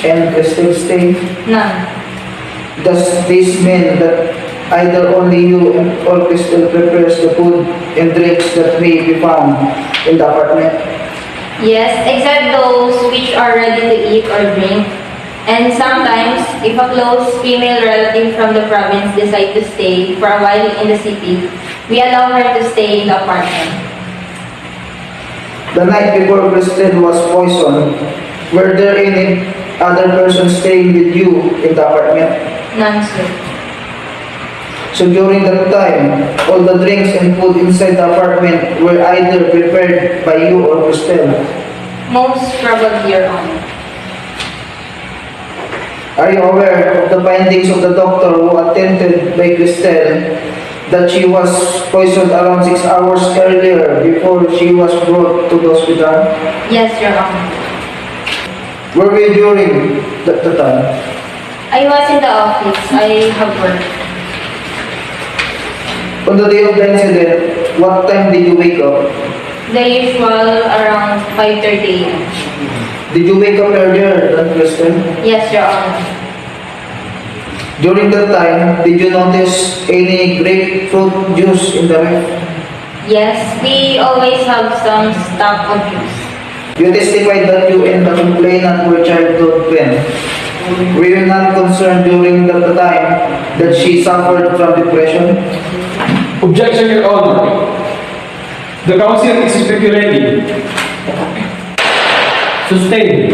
and Crystal stay? None. Does this mean that either only you or Crystal prepares the food and drinks that may be found in the apartment? Yes, except those which are ready to eat or drink. And sometimes, if a close female relative from the province decide to stay for a while in the city, we allow her to stay in the apartment. The night before Crystal was poisoned, were there any other persons staying with you in the apartment? None, sir. So during that time, all the drinks and food inside the apartment were either prepared by you or Crystal. Most probably, Your Honor. Are you aware of the findings of the doctor who attended by Crystal that she was poisoned around 6 hours earlier before she was brought to the hospital? Yes, Your Honor. Were we during the time? I was in the office. I have work. On the day of the incident, what time did you wake up? The usual around 5:30 a.m. Did you wake up earlier than Crystal? Yes, Your Honor. During that time, did you notice any grapefruit juice in the ref? Yes, we always have some stock of juice. You testified that you and the complainant were childhood friends. Were you not concerned during the time that she suffered from depression? Objection, Your Honor. The counsel is speculating. Sustained.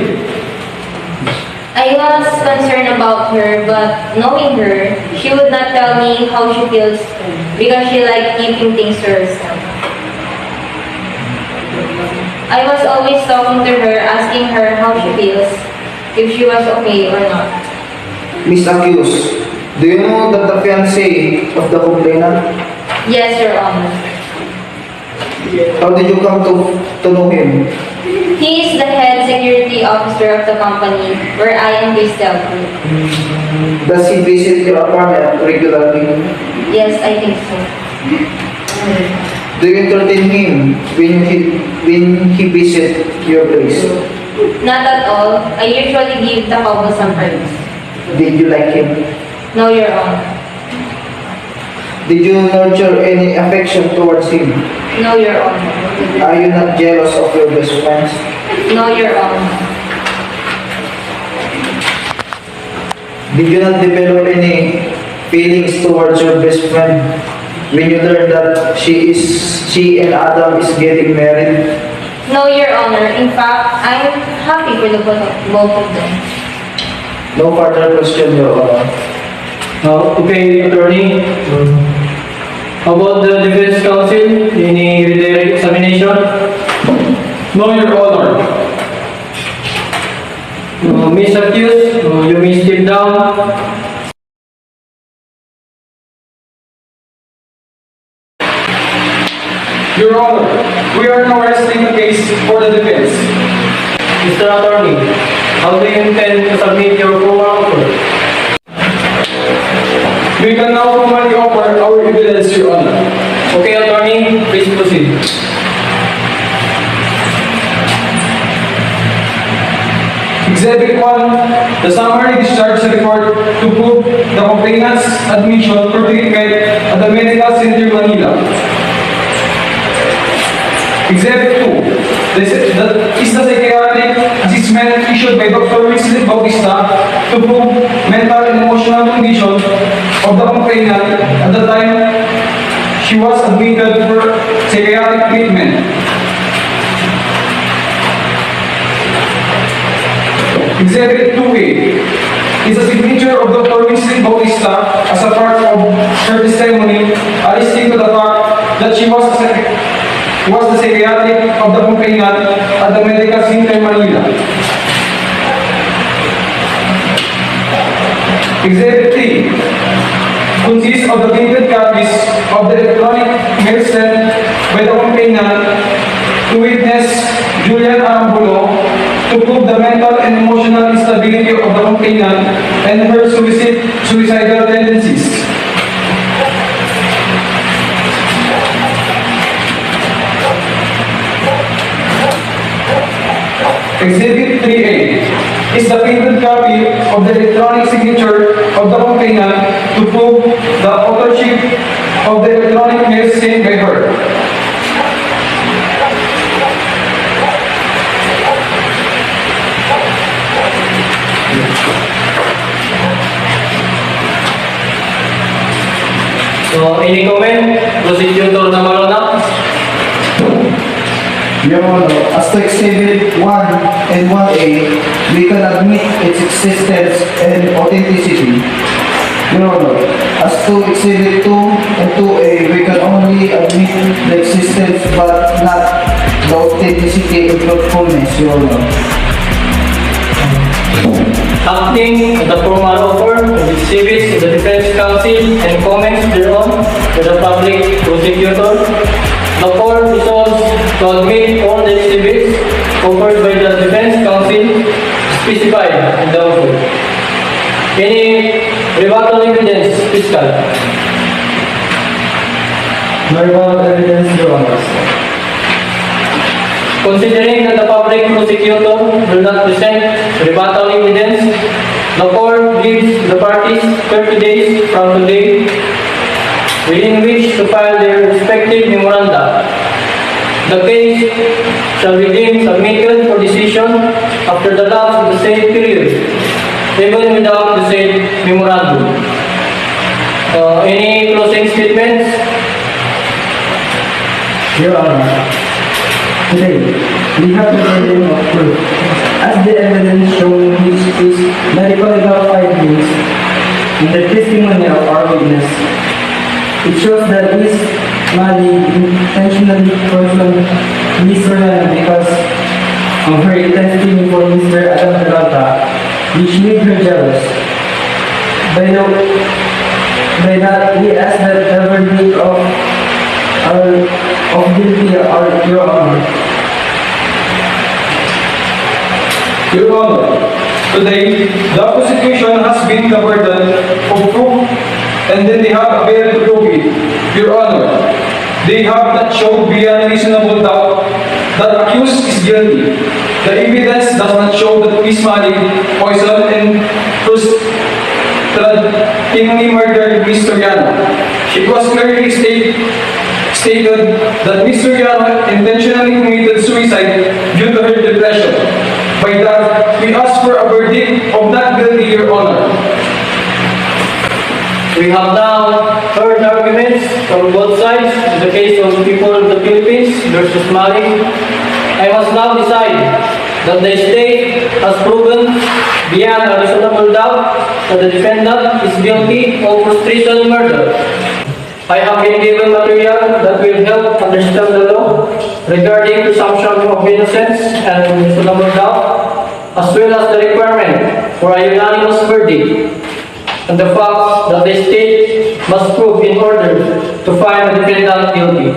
I was concerned about her, but knowing her, she would not tell me how she feels because she liked keeping things to herself. I was always talking to her, asking her how she feels, if she was okay or not. Miss Accused, do you know that the fiancé of the complainant? Yes, Your Honor. How did you come to know him? He is the head security officer of the company where I am Crystal. Does he visit your apartment regularly? Yes, I think so. Do you entertain him when he visits your place? Not at all. I usually give the couple some praise. Did you like him? No, Your Honor. Did you nurture any affection towards him? No, Your Honor. Are you not jealous of your best friends? No, Your Honor. Did you not develop any feelings towards your best friend when you learned that she and Adam is getting married? No, Your Honor. In fact, I'm happy for the both of them. No further question, Your Honor. Okay, attorney. How about the defense counsel? Any redirect examination? No, Your Honor. Miss accused, you may step down. Your Honor, we are now resting the case for the defense. Mr. Attorney, how do you intend to submit your formal offer? We can now formally offer our evidence, Your Honor. Okay, attorney, please proceed. Exhibit 1, the summary discharge report to prove the complainant's admission for treatment at the Medical Center Manila. Exhibit 2, this is the psychiatric assessment issued by Dr. Wesley Bautista to prove mental and emotional condition of the complainant at the time she was admitted for psychiatric treatment. Exhibit 2A is a signature of Dr. Wesley Bautista as a part of her testimony attesting to the fact that she was the psychiatric of the complainant at the Medical Center Manila. Exhibit 3 consists of the printed copies of the electronic mail sent by the complainant to witness Julian Arambulo to prove the mental and emotional instability of the complainant and her suicidal tendencies. Exhibit 3A is the printed copy of the electronic signature of the complainant to prove the authorship of the electronic mail sent by her. So, any comment? Prosecutor na maluna? Your Honor, as to Exhibit 1 and 1A, we can admit its existence and authenticity. Your Honor, as to Exhibit 2 and 2A, we can only admit the existence but not the authenticity and truthfulness, Your Honor. Acting as the formal offer of exhibits of the defense counsel and comments thereon to the public prosecutor, the court resolves to admit all the exhibits offered by the defense counsel specified in the offer. Any rebuttal evidence, fiscal? No rebuttal evidence, Your Honor. Considering that the public prosecutor will not present rebuttal evidence, the court gives the parties 30 days from today within which to file their respective memoranda. The case shall be deemed submitted for decision after the lapse of the said period, even without the said memorandum. Any closing statements? Your Honor, today, we have the burden of proof. As the evidence shown which is medical findings in the testimony of our witness, it shows that Ms. Malig intentionally poisoned Ms. Ryan because of her intestine for Mr. Adam Peralta, which made her jealous. By that, we ask that the verdict of guilty or Your Honor. Your Honor, today, the prosecution has been the burden of proof and then they have failed to prove it. Your Honor, they have not shown beyond reasonable doubt that accused is guilty. The evidence does not show that Ms. Malig poisoned and frustratingly murdered Mr. Yano. It was clearly stated that Mr. Yano intentionally committed suicide due to her depression. By that, we ask for a verdict of not guilty, Your Honor. We have now heard arguments from both sides in the case of people of the Philippines versus Malig. I must now decide that the state has proven beyond a reasonable doubt that the defendant is guilty of treason murder. I have been given material that will help understand the law regarding presumption of innocence and reasonable doubt, as well as the requirement for a unanimous verdict, and the fact that the state must prove in order to find the defendant guilty.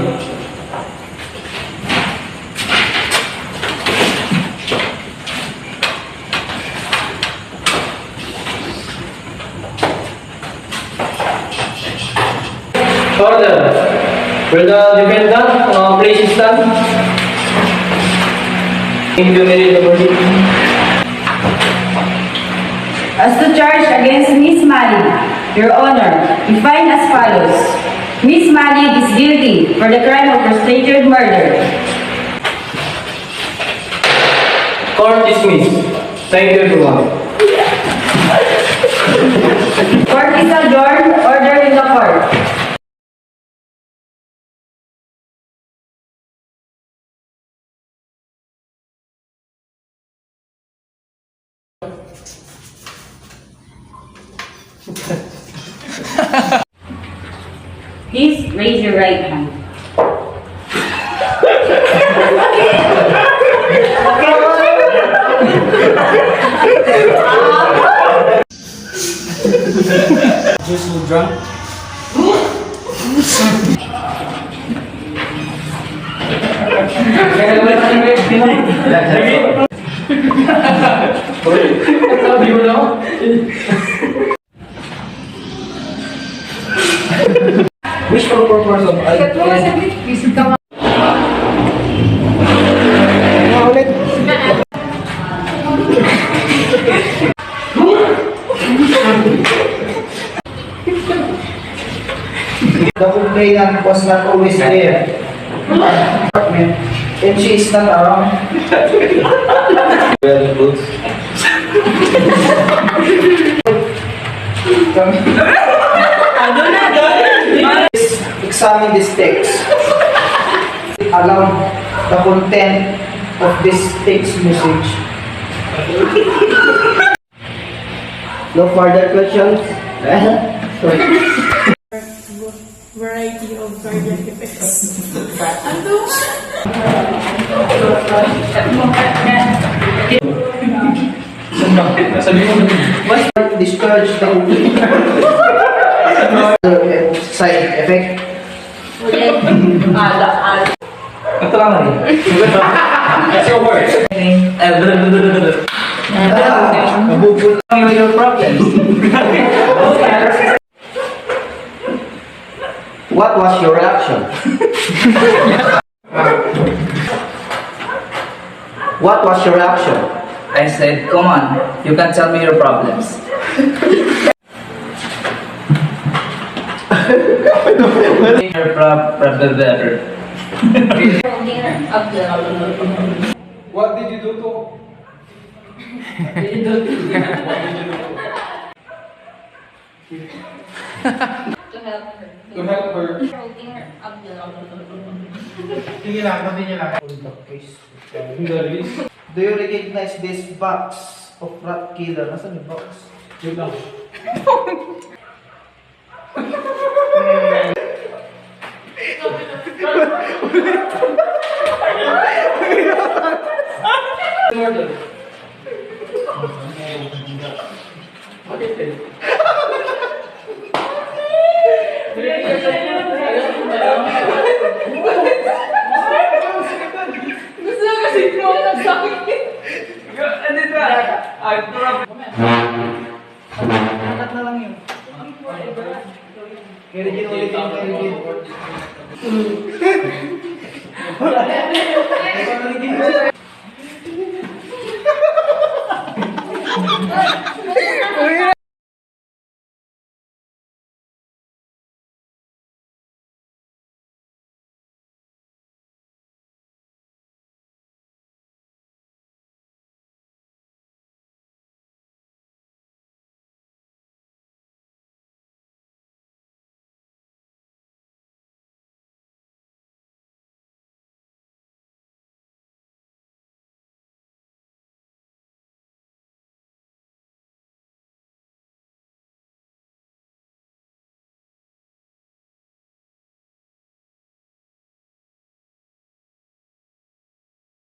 Order. Will the defendant please stand? Implemented the verdict. As to charge against Ms. Malig, Your Honor, we find as follows. Ms. Malig is guilty for the crime of frustrated murder. Court dismissed. Thank you, everyone. Court is adjourned. Order in the court. Please raise your right hand. Just so drunk. Which purpose of The complainant was not always there. Apartment, and she is not around. Well, good. Examine this text. Allow the content of this text message. No further questions? Variety of cardiac effects. Discourage the side effect. Ito lang rin. That's your word. Your problems. What was your reaction? What was your reaction? I said, come on, you can tell me your problems. Your problem better. What did you do to? To help her. Do you recognize this box of rat killer? Nasaan yung box? Yun lang. Gusto kasi ko ang sakit. Angkat na lang yun. Kaya rin ulit yung kaya rin. Uy,